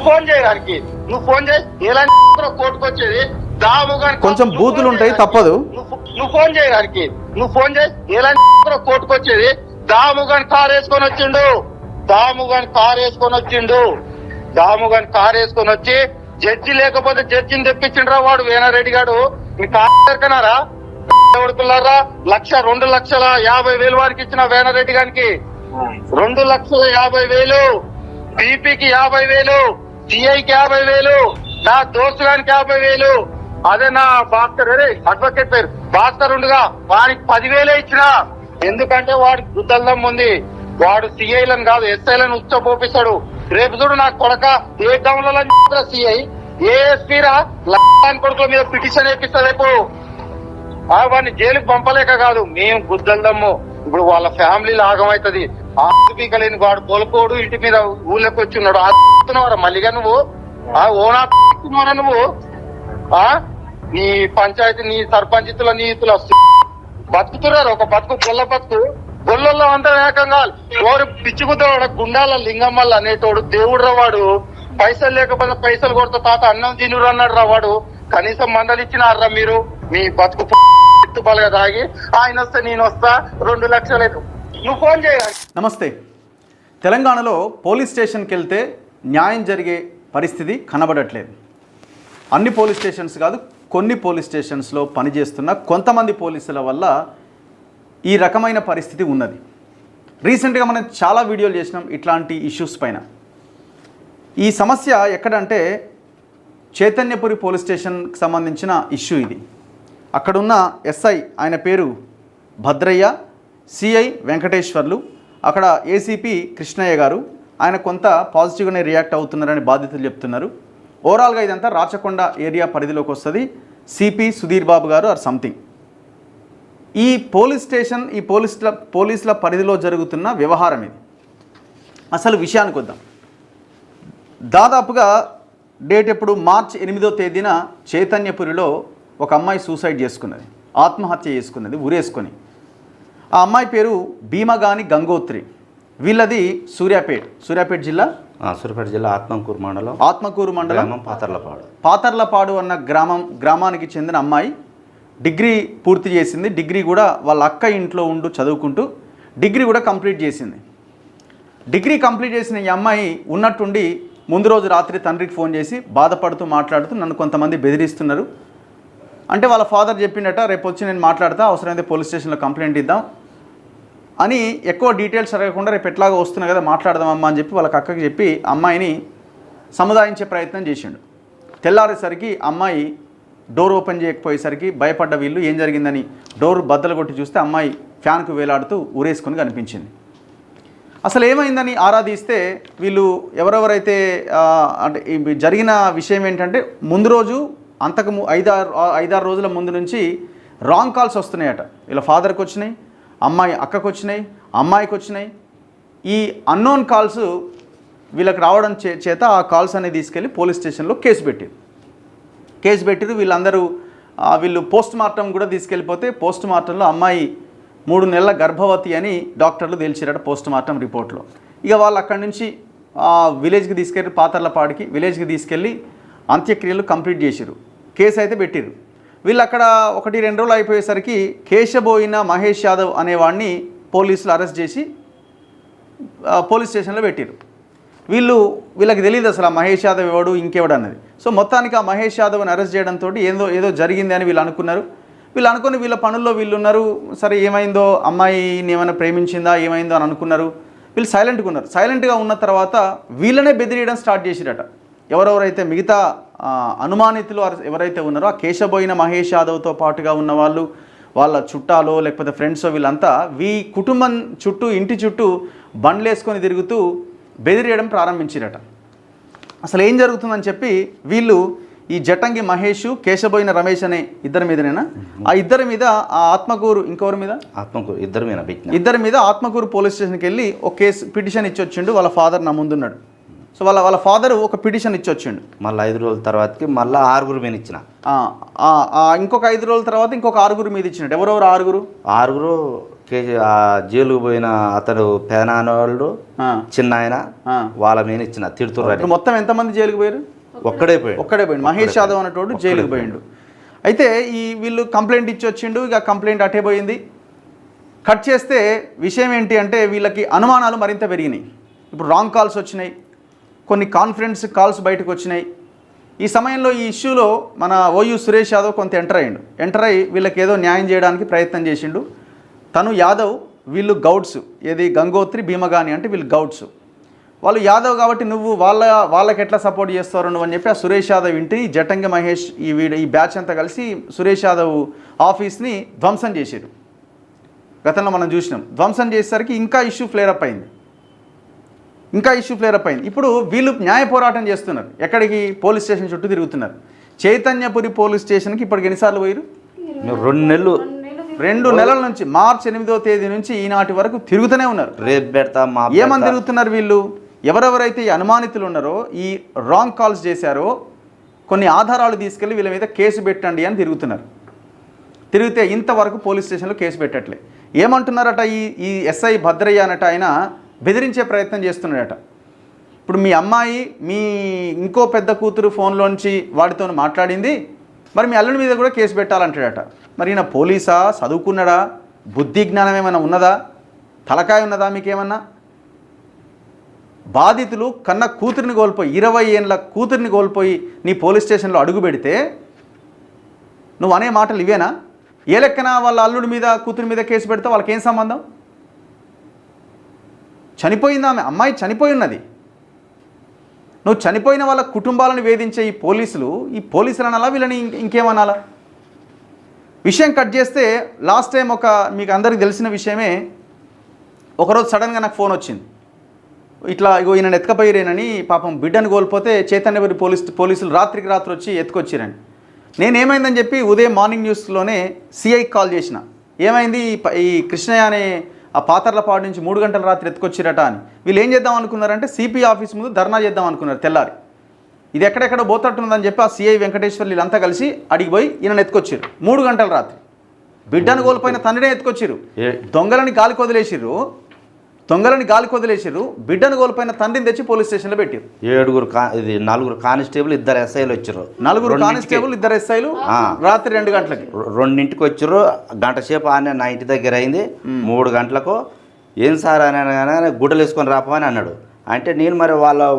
Phone చేయడానికి నువ్వు phone చేయి ఎలా కోర్టుకొచ్చేది దాముగాని కొంచెం బూతులు ఉంటాయి తప్పదు. నువ్వు ఫోన్ చేయడానికి నువ్వు ఫోన్ చేయి ఎలా కోర్టుకొచ్చేది దాముగాని కారు వేసుకొని వచ్చిండు దాముగాని కారు వేసుకొని వచ్చి జడ్జి లేకపోతే జడ్జిని తెప్పించిండ్రా వాడు వేనారెడ్డి గారు మీ కారుకనారా కొడుకులారా 2,50,000 వారికి ఇచ్చిన వేనారెడ్డి గారికి 2,50,000 బీపీకి 50,000 సిఐకి 50,000 నా దోస్తు గారికి 50,000 అదే నా భాస్కర్ అడ్వకేట్ పేరు భాస్కర్ ఉండగా వానికి 10,000 ఇచ్చిన. ఎందుకంటే వాడికి గుద్దల్దం ఉంది. వాడు సిఐలను కాదు ఎస్ఐలను ఉచ్చపోపిస్తాడు. రేపు చూడు నా కొడక ఏ డౌన్లో సిఐ ఏఎస్పీ రా కొడుకుల మీద పిటిషన్ వేపిస్తా రేపు. వాడిని జైలుకి పంపలేక కాదు మేము గుద్దల్దమ్ము. ఇప్పుడు వాళ్ళ ఫ్యామిలీ లాగమవుతుంది. ఆస్తికలేని వాడు పొలకోడు ఇంటి మీద ఊళ్ళోకి వచ్చి ఉన్నాడు. ఆస్తున్నావరా మళ్ళీగా నువ్వు ఓనారా నువ్వు నీ పంచాయతీ నీ సర్పంచితుల నీతులు బతుకుతున్నారు. ఒక బతుకు గొల్లల్లో అంతా ఏకంగా ఎవరు పిచ్చుకుతాడు గుండాల లింగమ్మల్ల అనేటోడు దేవుడు వాడు. పైసలు లేకపోతే పైసలు కొడతా తాత అన్నం తినురు అన్నాడు రా వాడు. కనీసం మందలిచ్చినారా మీరు మీ బతుకు ఎత్తుపాలుగా తాగి ఆయన వస్తే నేను వస్తా 2 లక్షలు నువ్వు ఫోన్ చేయాలి. నమస్తే. తెలంగాణలో పోలీస్ స్టేషన్కి వెళ్తే న్యాయం జరిగే పరిస్థితి కనబడట్లేదు. అన్ని పోలీస్ స్టేషన్స్ కాదు, కొన్ని పోలీస్ స్టేషన్స్లో పనిచేస్తున్న కొంతమంది పోలీసుల వల్ల ఈ రకమైన పరిస్థితి ఉన్నది. రీసెంట్గా మనం చాలా వీడియోలు చేసినాం ఇట్లాంటి ఇష్యూస్ పైన. ఈ సమస్య ఎక్కడంటే చైతన్యపురి పోలీస్ స్టేషన్కి సంబంధించిన ఇష్యూ ఇది. అక్కడున్న ఎస్ఐ ఆయన పేరు భద్రయ్య, సిఐ వెంకటేశ్వర్లు, అక్కడ ఏసీపీ కృష్ణయ్య గారు ఆయన కొంత పాజిటివ్గానే రియాక్ట్ అవుతున్నారని బాధితులు చెప్తున్నారు. ఓవరాల్గా ఇదంతా రాచకొండ ఏరియా పరిధిలోకి వస్తుంది. సిపి సుధీర్ బాబు గారు ఆర్ సంథింగ్. ఈ పోలీస్ స్టేషన్ ఈ పోలీసుల పరిధిలో జరుగుతున్న వ్యవహారం ఇది. అసలు విషయానికి వద్దాం. దాదాపుగా డేట్ ఎప్పుడు మార్చి 8వ తేదీన చైతన్యపురిలో ఒక అమ్మాయి సూసైడ్ చేసుకున్నది, ఆత్మహత్య చేసుకున్నది ఉరేసుకొని. ఆ అమ్మాయి పేరు భీమగాని గంగోత్రి. వీళ్ళది సూర్యాపేట జిల్లా ఆత్మకూరు మండలం పాతర్లపాడు అన్న గ్రామానికి చెందిన అమ్మాయి. డిగ్రీ పూర్తి చేసింది. డిగ్రీ కూడా వాళ్ళ అక్క ఇంట్లో ఉంటూ చదువుకుంటూ డిగ్రీ కూడా కంప్లీట్ చేసింది. డిగ్రీ కంప్లీట్ చేసిన ఈ అమ్మాయి ఉన్నట్టుండి ముందు రోజు రాత్రి తండ్రికి ఫోన్ చేసి బాధపడుతూ మాట్లాడుతూ నన్ను కొంతమంది బెదిరిస్తున్నారు అంటే వాళ్ళ ఫాదర్ చెప్పిండట రేపు వచ్చి నేను మాట్లాడతా, అవసరమైతే పోలీస్ స్టేషన్లో కంప్లైంట్ ఇద్దాం అని ఎక్కువ డీటెయిల్స్ అడగకుండా రేపు ఎట్లాగో వస్తున్నా కదా మాట్లాడదామమ్మా అని చెప్పి వాళ్ళ అక్కకి చెప్పి అమ్మాయిని సముదాయించే ప్రయత్నం చేసిండు. తెల్లారేసరికి అమ్మాయి డోర్ ఓపెన్ చేయకపోయేసరికి భయపడ్డ వీళ్ళు ఏం జరిగిందని డోర్ బద్దలు కొట్టి చూస్తే అమ్మాయి ఫ్యాన్కు వేలాడుతూ ఊరేసుకొని కనిపించింది. అసలు ఏమైందని ఆరాధిస్తే వీళ్ళు ఎవరెవరైతే అంటే జరిగిన విషయం ఏంటంటే ముందు రోజు అంతకు 5-6 రోజుల ముందు నుంచి రాంగ్ కాల్స్ వస్తున్నాయట. వీళ్ళ ఫాదర్కి వచ్చినాయి, అమ్మాయి అక్కకు వచ్చినాయి, అమ్మాయికి వచ్చినాయి. ఈ అన్నోన్ కాల్స్ వీళ్ళకి రావడం చేత ఆ కాల్స్ అనేది తీసుకెళ్ళి పోలీస్ స్టేషన్లో కేసు పెట్టిరు. వీళ్ళు పోస్ట్ మార్టం కూడా తీసుకెళ్ళిపోతే పోస్ట్ మార్టంలో అమ్మాయి 3 నెలల గర్భవతి అని డాక్టర్లు తేల్చారట పోస్ట్ మార్టం రిపోర్ట్లో. ఇక వాళ్ళు అక్కడి నుంచి విలేజ్కి తీసుకెళ్ళి పాతర్లపాడికి విలేజ్కి తీసుకెళ్ళి అంత్యక్రియలు కంప్లీట్ చేసిరు. కేసు అయితే పెట్టిరు. వీళ్ళు అక్కడ 1-2 రోజులు అయిపోయేసరికి కేశబోయిన మహేష్ యాదవ్ అనేవాడిని పోలీసులు అరెస్ట్ చేసి పోలీస్ స్టేషన్లో పెట్టిరు. వీళ్ళకి తెలియదు అసలు ఆ మహేష్ యాదవ్ ఎవడు ఇంకెవడు అన్నది. సో మొత్తానికి ఆ మహేష్ యాదవ్ని అరెస్ట్ చేయడంతో ఏదో జరిగింది అని వీళ్ళు అనుకుని వీళ్ళ పనుల్లో వీళ్ళు ఉన్నారు. సరే ఏమైందో అమ్మాయిని ఏమైనా ప్రేమించిందా ఏమైందో అని అనుకున్నారు. వీళ్ళు సైలెంట్గా ఉన్నారు. సైలెంట్గా ఉన్న తర్వాత వీళ్ళనే బెదిరియడం స్టార్ట్ చేసిరట. ఎవరెవరైతే మిగతా అనుమానితులు ఎవరైతే ఉన్నారో ఆ కేశబోయిన మహేష్ యాదవ్తో పాటుగా ఉన్న వాళ్ళు, వాళ్ళ చుట్టాలో లేకపోతే ఫ్రెండ్సో వీళ్ళంతా కుటుంబం చుట్టూ ఇంటి చుట్టూ బండ్లేసుకొని తిరుగుతూ బెదిరియడం ప్రారంభించిరట. అసలు ఏం జరుగుతుందని చెప్పి వీళ్ళు ఈ జటంగి మహేష్, కేశబోయిన రమేష్ అనే ఇద్దరి మీదనేనా ఆ ఇద్దరి మీద ఆ ఆత్మకూరు ఇంకొకరి మీద ఇద్దరి మీద ఆత్మకూరు పోలీస్ స్టేషన్కి వెళ్ళి ఒక కేసు పిటిషన్ ఇచ్చి వచ్చిండు. వాళ్ళ ఫాదర్ నా ముందున్నాడు. సో వాళ్ళ ఫాదర్ ఒక పిటిషన్ ఇచ్చి వచ్చిండు. మళ్ళీ 5 రోజుల తర్వాతకి మళ్ళీ 6 మీద ఇచ్చిన ఇంకొక 5 రోజుల తర్వాత ఇంకొక 6 మీద ఇచ్చినట్టు. ఎవరెవరు 6? ఆ జైలుకు పోయిన అతడు పేనాన్న వాళ్ళు చిన్న ఆయన వాళ్ళ మీద ఇచ్చిన తిడుతున్నారు. మొత్తం ఎంతమంది జైలుకు పోయారు? ఒక్కడే పోయిండు. మహేష్ యాదవ్ అనేటోడు జైలుకు పోయిండు. అయితే వీళ్ళు కంప్లైంట్ ఇచ్చి వచ్చిండు, ఇక కంప్లైంట్ అటే పోయింది. కట్ చేస్తే విషయం ఏంటి అంటే వీళ్ళకి అనుమానాలు మరింత పెరిగినాయి. ఇప్పుడు రాంగ్ కాల్స్ వచ్చినాయి, కొన్ని కాన్ఫరెన్స్ కాల్స్ బయటకు వచ్చినాయి. ఈ సమయంలో ఈ ఇష్యూలో మన ఓయూ సురేష్ యాదవ్ కొంత ఎంటర్ అయ్యి వీళ్ళకి ఏదో న్యాయం చేయడానికి ప్రయత్నం చేసిండు. తను యాదవ్, వీళ్ళు గౌడ్స్, ఏది గంగోత్రి భీమగాని అంటే వీళ్ళు గౌడ్స్. వాళ్ళు యాదవ్ కాబట్టి నువ్వు వాళ్ళకి ఎట్లా సపోర్ట్ చేస్తారు నువ్వు అని చెప్పి ఆ సురేష్ యాదవ్ ఇంటిని జటంగి మహేష్ ఈ బ్యాచ్ అంతా కలిసి సురేష్ యాదవ్ ఆఫీస్ని ధ్వంసం చేశారు. గతంలో మనం చూసినాం. ధ్వంసం చేసేసరికి ఇంకా ఇష్యూ ఫ్లేర్ అప్ అయింది. ఇప్పుడు వీళ్ళు న్యాయ పోరాటం చేస్తున్నారు. ఎక్కడికి? పోలీస్ స్టేషన్ చుట్టూ తిరుగుతున్నారు. చైతన్యపురి పోలీస్ స్టేషన్కి ఇప్పటికి ఎన్నిసార్లు పోయారు? 2 నెలల నుంచి, మార్చి 8వ తేదీ నుంచి ఈనాటి వరకు తిరుగుతూనే ఉన్నారు. రేపు పెడతా ఏమని తిరుగుతున్నారు వీళ్ళు? ఎవరెవరైతే ఈ అనుమానితులు ఉన్నారో, ఈ రాంగ్ కాల్స్ చేశారో కొన్ని ఆధారాలు తీసుకెళ్ళి వీళ్ళ మీద కేసు పెట్టండి అని తిరిగితే ఇంతవరకు పోలీస్ స్టేషన్లో కేసు పెట్టట్లే. ఏమంటున్నారట? ఈ ఎస్ఐ భద్రయ్య అనట ఆయన బెదిరించే ప్రయత్నం చేస్తున్నాడట. ఇప్పుడు మీ అమ్మాయి మీ ఇంకో పెద్ద కూతురు ఫోన్లోంచి వాడితో మాట్లాడింది, మరి మీ అల్లుడి మీద కూడా కేసు పెట్టాలంటాడట. మరి ఈయన పోలీసా? చదువుకున్నాడా? బుద్ధి జ్ఞానం ఏమైనా ఉన్నదా? తలకాయ ఉన్నదా మీకేమన్నా? బాధితులు కన్న కూతురిని కోల్పోయి 20 ఏళ్ళ కూతురిని కోల్పోయి నీ పోలీస్ స్టేషన్లో అడుగు పెడితే నువ్వు అనే మాటలు ఇవేనా? ఏ లెక్కన వాళ్ళ అల్లుడి మీద కూతురి మీద కేసు పెడితే వాళ్ళకేం సంబంధం? చనిపోయింది ఆమె, అమ్మాయి చనిపోయి ఉన్నది. నువ్వు చనిపోయిన వాళ్ళ కుటుంబాలను వేధించే ఈ పోలీసులు అనాలా, వీళ్ళని ఇంకేమనాలా? విషయం కట్ చేస్తే లాస్ట్ టైం మీకు అందరికీ తెలిసిన విషయమే, ఒకరోజు సడన్గా నాకు ఫోన్ వచ్చింది. ఇట్లా ఈయన ఎత్తుకపోయిరేనని, పాపం బిడ్డను కోల్పోతే చైతన్యపురి పోలీసులు రాత్రికి రాత్రి వచ్చి ఎత్తుకొచ్చిరని. నేనేమైందని చెప్పి ఉదయం మార్నింగ్ న్యూస్లోనే సిఐకి కాల్ చేసిన. ఏమైంది, ఈ కృష్ణయ్య అనే ఆ పాతర్లపాడు నుంచి 3 గంటల రాత్రి ఎత్తుకొచ్చిరట అని. వీళ్ళు ఏం చేద్దాం అనుకున్నారంటే సిపి ఆఫీస్ ముందు ధర్నా చేద్దాం అనుకున్నారు తెల్లారి. ఇది ఎక్కడెక్కడ పోతట్టున్నదని చెప్పి ఆ సిఐ వెంకటేశ్వర్ వీళ్ళంతా కలిసి అడిగిపోయి ఈయన ఎత్తుకొచ్చారు. 3 గంటల రాత్రి బిడ్డను కోల్పోయిన తండ్రినే ఎత్తుకొచ్చారు. దొంగలని గాలికి వదిలేసిర్రు. బిడ్డను కోల్పోయిన తండ్రిని తెచ్చి పోలీస్ స్టేషన్లో పెట్టారు. 4 కానిస్టేబుల్ 2 ఎస్ఐలు వచ్చారు. 4 కానిస్టేబుల్ 2 ఎస్ఐలు రాత్రి 2 గంటలకి 2ంటికి వచ్చారు. గంట సేపు ఆయన నా ఇంటి దగ్గర అయింది. 3 గంటలకు ఏం సార్ అని గుడ్డలు వేసుకొని రాపమని అన్నాడు. అంటే నేను మరి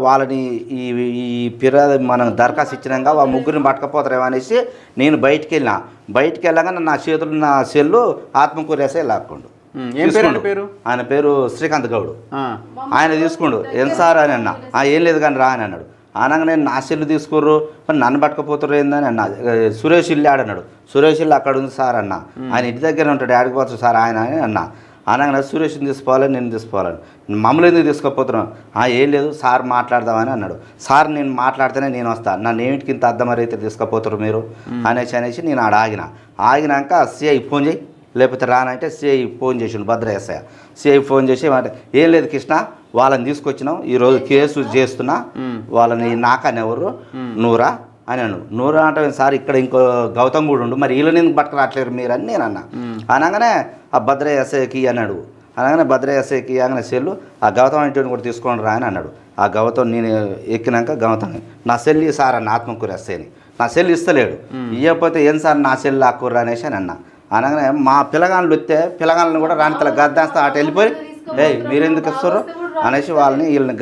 వాళ్ళని ఈ ఫిర్యాదు మనం దరఖాస్తు ఇచ్చినాక ఆ ముగ్గురిని పట్టకపోతారేమో అనేసి నేను బయటికి వెళ్ళగానే నా చేతులు నా సెల్లు ఆత్మకూరు ఎస్ఐ లాక్కోండు. ఆయన పేరు శ్రీకాంత్ గౌడ్. ఆయన తీసుకుండు. ఏం సార్ అని అన్నా. ఏం లేదు కానీ రా అని అన్నాడు. అనగానే నా సెల్లు తీసుకోర్రు, నన్ను పట్టుకపోతారు ఏందని అన్న. సురేష్ ఇల్లు ఆడన్నాడు. సురేష్ ఇల్లు అక్కడ ఉంది సార్ అన్న. ఆయన ఇంటి దగ్గర ఉంటాడు, ఆడిపోతాడు సార్ ఆయన అని అన్నా. అనగానే సురేష్ని తీసుకోవాలని నేను తీసుకోవాలని, మమ్మల్ని ఎందుకు తీసుకోపోతున్నాను? ఏం లేదు సార్ మాట్లాడదామని అన్నాడు. సార్ నేను మాట్లాడితేనే నేను వస్తాను, నన్ను ఏమిటికి ఇంత అర్థమరైతే తీసుకుపోతారు మీరు అనేసి నేను ఆడ ఆగినాక సిఐ ఫోన్ చేయి, లేకపోతే రానంటే సిఐ ఫోన్ చేసిండు. భద్ర ఎస్ఐ సిఐ ఫోన్ చేసి ఏం లేదు కృష్ణ, వాళ్ళని తీసుకొచ్చినాం, ఈరోజు కేసు చేస్తున్నా, వాళ్ళని నాకనెవరు నువ్వురా అని అన్నాడు. నూరా అంటే సార్ ఇక్కడ ఇంకో గౌతమ్ కూడా ఉండు, మరి వీళ్ళని ఎందుకు పట్టుకురాట్లేరు మీరు అని నేను అన్నా. అనగానే ఆ భద్ర ఎస్ఐకి అన్నాడు. అనగానే భద్ర ఎస్ఐకి అనగానే సెల్లు ఆ గౌతమ్ ఇంటిని కూడా తీసుకొని రా అని అన్నాడు. ఆ గౌతమ్ నేను ఎక్కినాక గౌతమ్ నా సెల్ సార్ అన్న ఆత్మకూరు ఎస్ఐని, నా సెల్ ఇస్తలేడు. ఇవ్వకపోతే ఏం సార్ నా సెల్ లాక్కుర్రా అనేసి అని అన్నా. అనగానే మా పిల్లగాళ్ళు వస్తే పిల్లగాళ్ళని కూడా రాణితల గద్దాంస్తా అటు వెళ్ళిపోయి మీరెందుకు ఇస్తారు అనేసి వీళ్ళని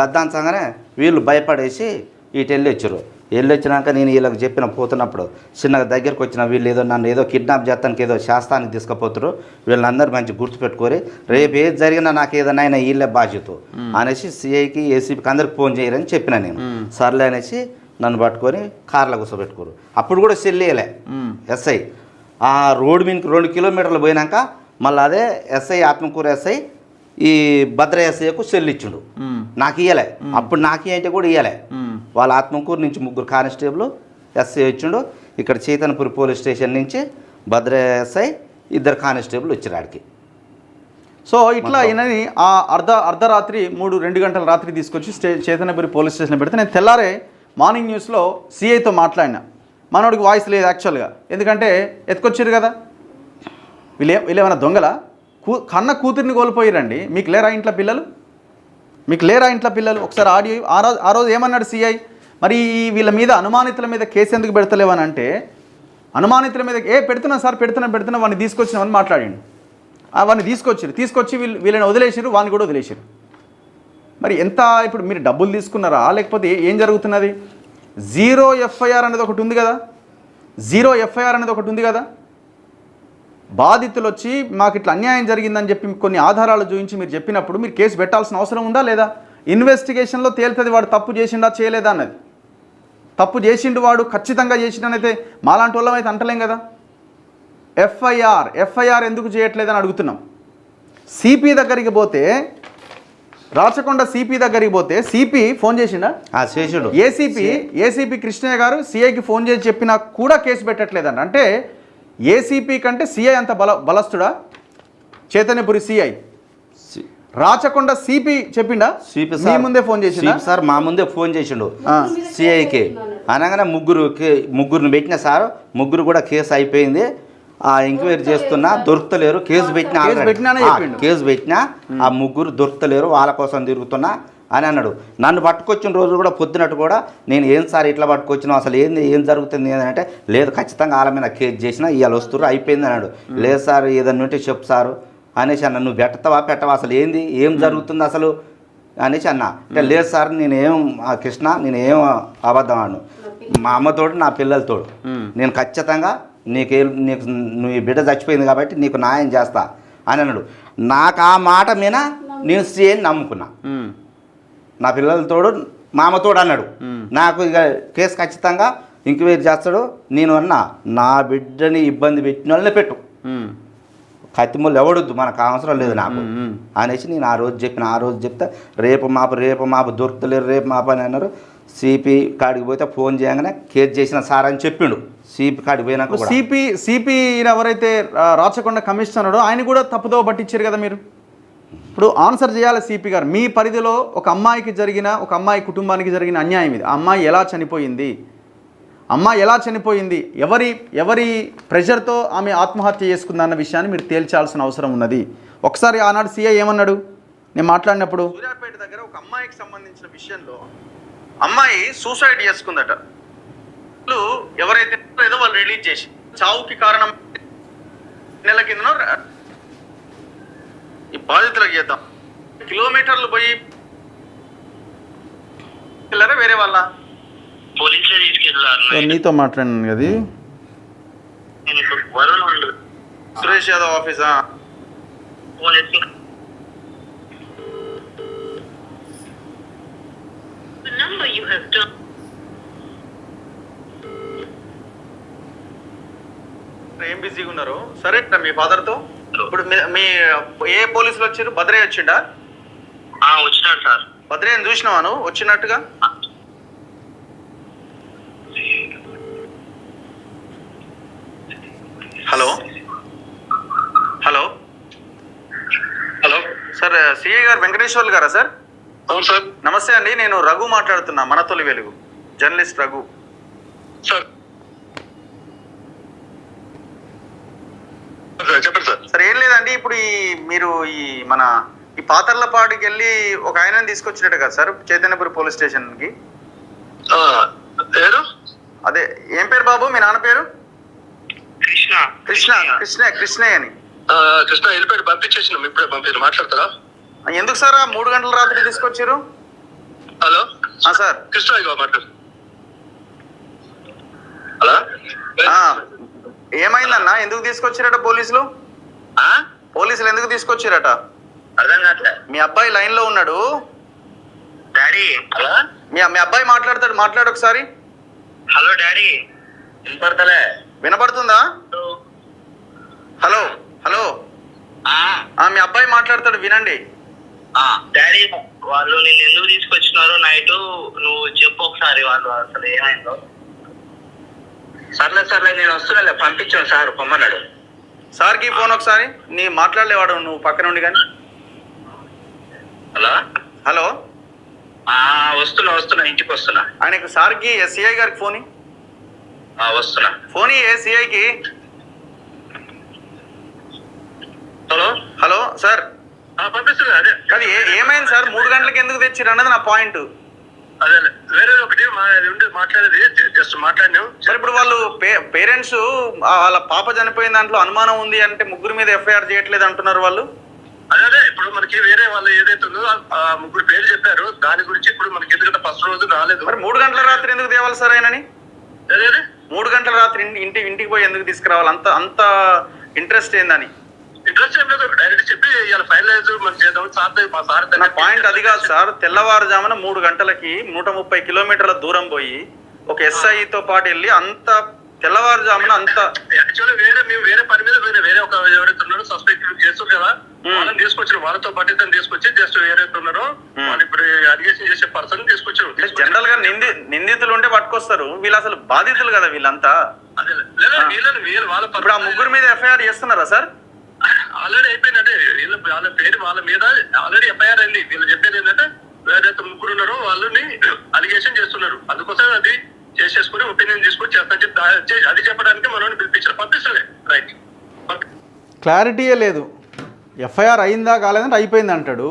గద్దాంచగానే వీళ్ళు భయపడేసి ఇటు వెళ్ళొచ్చినాక నేను వీళ్ళకి చెప్పిన పోతున్నప్పుడు చిన్నగా దగ్గరికి వచ్చిన వీళ్ళు ఏదో నన్ను ఏదో కిడ్నాప్ చేస్తానికి ఏదో శాస్త్రానికి తీసుకుపోతారు, వీళ్ళందరూ మంచి గుర్తుపెట్టుకోరి, రేపు ఏది జరిగినా నాకు ఏదైనా వీళ్ళే బాధ్యత అనేసి సిఐకి ఏసీపీకి అందరికి ఫోన్ చేయరని చెప్పిన నేను. సర్లే అనేసి నన్ను పట్టుకొని కార్లో కూర్చోబెట్టుకోరు. అప్పుడు కూడా సెల్లేయలే ఎస్ఐ. ఆ రోడ్డు మీదకి 2 కిలోమీటర్లు పోయినాక మళ్ళీ అదే ఎస్ఐ ఆత్మకూరు ఎస్ఐ ఈ భద్ర ఎస్ఐకు సెల్ ఇచ్చిండు. నాకు ఇయ్యలే. అప్పుడు నాకు అంటే కూడా ఇయ్యలే. వాళ్ళ ఆత్మకూరు నుంచి 3 కానిస్టేబుల్ ఎస్ఐ వచ్చిండు. ఇక్కడ చైతన్యపురి పోలీస్ స్టేషన్ నుంచి భద్ర ఎస్ఐ 2 కానిస్టేబుల్ వచ్చారు ఆడికి. సో ఇట్లా ఈయనని ఆ అర్ధరాత్రి 2 గంటల రాత్రి తీసుకొచ్చి చైతన్యపురి పోలీస్ స్టేషన్ పెడితే నేను తెల్లారే మార్నింగ్ న్యూస్లో సిఐతో మాట్లాడినా. మనోడికి వాయిస్ లేదు యాక్చువల్గా, ఎందుకంటే ఎత్తుకొచ్చారు కదా. వీళ్ళు ఏమైనా దొంగల కన్న కూతుర్ని కోల్పోయిరండి. మీకు లేరా ఇంట్లో పిల్లలు? ఒకసారి ఆడియో ఆ రోజు ఏమన్నాడు సిఐ? మరి వీళ్ళ మీద అనుమానితుల మీద కేసు ఎందుకు పెడతలేవని అంటే, అనుమానితుల మీద పెడుతున్నా సార్ పెడుతున్నా వాడిని తీసుకొచ్చినామని మాట్లాడిండు. వాడిని తీసుకొచ్చి వీళ్ళని వదిలేసారు, వాడిని కూడా వదిలేసారు. మరి ఎంత ఇప్పుడు మీరు డబ్బులు తీసుకున్నారా లేకపోతే ఏం జరుగుతున్నది? జీరో ఎఫ్ఐఆర్ అనేది ఒకటి ఉంది కదా. బాధితులు వచ్చి మాకు ఇట్లా అన్యాయం జరిగిందని చెప్పి కొన్ని ఆధారాలు చూపించి మీరు చెప్పినప్పుడు మీరు కేసు పెట్టాల్సిన అవసరం ఉందా లేదా? ఇన్వెస్టిగేషన్లో తేలుతుంది వాడు తప్పు చేసిండా చేయలేదా అన్నది. తప్పు చేసిండు వాడు ఖచ్చితంగా చేసిండనైతే మాలాంటి వాళ్ళం అయితే అంటలేం కదా. ఎఫ్ఐఆర్ ఎందుకు చేయట్లేదని అడుగుతున్నాం. సిపి దగ్గరికి పోతే, రాచకొండ సిపి దగ్గరికి పోతే సిపి ఫోన్ చేసిండా? చేసిండు. ఏసీపీ కృష్ణయ్య గారు సిఐకి ఫోన్ చేసి చెప్పినా కూడా కేసు పెట్టట్లేదంట. అంటే ఏసీపీ కంటే సిఐ అంత బలస్తుడా? చైతన్యపురి సిఐ రాచకొండ సిపి చెప్పిండా? మీ ముందే ఫోన్ చేసిండా? సార్ మా ముందే ఫోన్ చేసిండు సిఐకి. అనగానే ముగ్గురిని పెట్టిన సార్, ముగ్గురు కూడా కేసు అయిపోయింది, ఎంక్వైరీ చేస్తున్నా, దొరుకుతలేరు, కేసు పెట్టినా ఆ ముగ్గురు దొరుకుతలేరు, వాళ్ళ కోసం తిరుగుతున్నా అని అన్నాడు. నన్ను పట్టుకొచ్చిన రోజు కూడా పొద్దునట్టు కూడా నేను ఏం సార్ ఇట్లా పట్టుకొచ్చినావు, అసలు ఏం జరుగుతుంది అంటే, లేదు ఖచ్చితంగా వాళ్ళ మీద కేసు చేసినా ఇవాళ వస్తున్నారు అయిపోయింది అన్నాడు. లేదు సార్ ఏదన్నా ఉంటే చెప్పు సారు అనేసి అన్న. నువ్వు పెట్టవా అసలు ఏం జరుగుతుంది అసలు అనేసి అన్న. అంటే లేదు సార్ కృష్ణ నేనేం అబద్ధం ఆడను, మా అమ్మతోడు నా పిల్లలతోడు నేను ఖచ్చితంగా నీకు నువ్వు ఈ బిడ్డ చచ్చిపోయింది కాబట్టి నీకు న్యాయం చేస్తా అని అన్నాడు. నాకు ఆ మాట మీద నేను సీఎని నమ్ముకున్నా. నా పిల్లలతోడు మా అమ్మతోడు అన్నాడు. నాకు ఇక కేసు ఖచ్చితంగా ఎంక్వైరీ చేస్తాడు. నేను అన్నా నా బిడ్డని ఇబ్బంది పెట్టిన వాళ్ళని పెట్టు, కత్తిమూలు ఎవడొద్దు, మనకు అవసరం లేదు నాకు అనేసి నేను ఆ రోజు చెప్తే రేపు మాపు దొరుకుతలేరు, రేపు మాపు అని అన్నారు. సిపి కాడికి పోతే ఫోన్ చేయగానే కేసు చేసిన సార్ అని చెప్పిండు. సిపి కాడికి పోయినాక సిపి ఎవరైతే రాచకొండ కమిషనర్ ఆయన కూడా తప్పుదో పట్టించారు కదా మీరు. ఇప్పుడు ఆన్సర్ చేయాలి సిపి గారు. మీ పరిధిలో ఒక అమ్మాయి కుటుంబానికి జరిగిన అన్యాయం ఇది. ఆ అమ్మాయి ఎలా చనిపోయింది, ఎవరి ప్రెషర్తో ఆమె ఆత్మహత్య చేసుకుందన్న విషయాన్ని మీరు తేల్చాల్సిన అవసరం ఉన్నది. ఒకసారి ఆనాడు సిఐ ఏమన్నాడు నేను మాట్లాడినప్పుడు? సూర్యాపేట దగ్గర ఒక అమ్మాయికి సంబంధించిన విషయంలో అమ్మాయి సూసైడ్ చేసుకుందట. ఎవరైతే ఏదో వాళ్ళు రిలీజ్ చేసి చావుకి కారణం నెల కిందనో ఈ బాధితులకు చేద్దాం. కిలోమీటర్లు పోయి వేరే వాళ్ళ పోలీసులే తీసుకెళ్ళారు. నీతో మాట్లాడాను కదా, సురేష్ యాదవ్ ఆఫీసా? ఏం బిజీగా ఉన్నారు? సరే మీ ఫాదర్తో ఇప్పుడు మీ ఏ పోలీసులు వచ్చారు? భద్రయ్య వచ్చిండా? వచ్చినాడు సార్. భద్రయ్యని చూసినావా నువ్వు వచ్చినట్టుగా? హలో సార్, సిఐ గారు వెంకటేశ్వర్లు గారా సార్? అవును సార్. నమస్తే అండి, నేను రఘు మాట్లాడుతున్నా, మనతొలి వెలుగు జర్నలిస్ట్ రఘు సార్. చెప్పండి సార్. సార్ ఏం లేదండి, ఇప్పుడు మీరు మన పాతర్లపాడుకి వెళ్ళి ఒక ఆయనని తీసుకొచ్చినట్టు కదా సార్ చైతన్యపురి పోలీస్ స్టేషన్కి? అదే ఏం పేరు బాబు మీ నాన్న పేరు? కృష్ణయ్య అని. కృష్ణ వెళ్ళిపోయి పంపించేసినాం, ఇప్పుడే పంపించారు. మాట్లాడతారా? ఎందుకు సార్ 3 గంటల రాత్రి తీసుకొచ్చారు? Hello sir. కృష్ణ మాట్లాడు. హలో ఏమైందన్నా, ఎందుకు తీసుకొచ్చారట పోలీసులు? ఎందుకు తీసుకొచ్చారట? అర్థం కావట్లే. మీ అబ్బాయి లైన్ లో ఉన్నాడు. డాడీ. హలో మీ అబ్బాయి మాట్లాడు ఒకసారి. Hello daddy. వినపడతలే. వినపడుతుందా? హలో మీ అబ్బాయి మాట్లాడతాడు, వినండి. డాడీ వాళ్ళు నిన్ను ఎందుకు తీసుకొచ్చినారు నైట్ నువ్వు చెప్పు ఒకసారి, వాళ్ళు అసలు ఏమైందో. సర్లే నేను వస్తున్నా, పంపించాను సార్ పొమ్మన్నాడు. సార్కి ఫోన్ ఒకసారి. నీ మాట్లాడలేవాడు నువ్వు పక్కన ఉండి కానీ. హలో వస్తున్నా ఇంటికి వస్తున్నా. ఆయనకు సార్కి సిఐ గారికి ఫోన్ వస్తున్నా. ఫోన్ సిఐకి. హలో సార్, పంపిస్తుంది. అదే అది ఏమైంది సార్? 3 గంటలకు ఎందుకు తెచ్చిర్రు అన్నది నా పాయింట్. అదే వేరే ఒకటి మాట్లాడేది జస్ట్ మాట్లాడినాం. సార్ ఇప్పుడు వాళ్ళు పేరెంట్స్ వాళ్ళ పాప చనిపోయిన దాంట్లో అనుమానం ఉంది అంటే ముగ్గురు మీద ఎఫ్ఐఆర్ చేయట్లేదు అంటున్నారు వాళ్ళు. అదే ఇప్పుడు మనకి వేరే వాళ్ళు ఏదైతే ఉందో ఆ ముగ్గురు పేరు చెప్పారు, దాని గురించి ఇప్పుడు మనకి ఎందుకంటే ఫస్ట్ రోజు రాలేదు. మరి 3 గంటల రాత్రి ఎందుకు తేవాలి సార్ ఆయనని? అదే 3 గంటల రాత్రి ఇంటికి పోయి ఎందుకు తీసుకురావాలి? అంత ఇంట్రెస్ట్ ఏందని? ఇంట్రెస్ట్ ఏం లేదు, డైరెక్ట్ చెప్పి ఇలా ఫైనలైజ్ మనం చేద్దాం సార్. మా సార్ నా పాయింట్ అది కాదు సార్. తెల్లవారుజామున 3 గంటలకి 130 కిలోమీటర్ల దూరం పోయి ఒక ఎస్ఐతో పాటు వెళ్ళి అంత తెల్లవారుజామున అంత యాక్చువల్లీ మేము వేరే పని మీద వేరే ఒక ఎవరైతే ఉన్నారో సస్పెక్ట్ చేస్తారు కదా, వాళ్ళని తీసుకొచ్చారు. వాళ్ళతో పాటు ఇద్దరు తీసుకొచ్చి జస్ట్ ఎవరైతే ఉన్నారో వాళ్ళు ఇప్పుడు అలిగేషన్ చేసే పర్సన్ తీసుకొచ్చారు. జనరల్ గా నిందితులు ఉంటే పట్టుకొస్తారు, వీళ్ళు అసలు బాధితులు కదా వీళ్ళంతా. అదే వీళ్ళని వాళ్ళ ఇప్పుడు ఆ ముగ్గురు మీద ఎఫ్ఐఆర్ చేస్తున్నారా సార్? ఆల్రెడీ అయిపోయిందంటే వాళ్ళ పేరు వాళ్ళ మీద ఆల్రెడీ ఎఫ్ఐఆర్ అయింది. వీళ్ళు చెప్పేది ఏంటంటే ఎవరైతే ముగ్గురు ఉన్నారో వాళ్ళని అలిగేషన్ చేస్తున్నారు, అందుకోసం అది చేసేసుకుని ఒపీనియన్ తీసుకొని చేస్తాను చెప్పి అది చెప్పడానికి మనం పిలిపించారు. పంపిస్తలే రైట్. క్లారిటీయే లేదు. ఎఫ్ఐఆర్ అయిందా కాలేదంటే అయిపోయింది అంటాడు,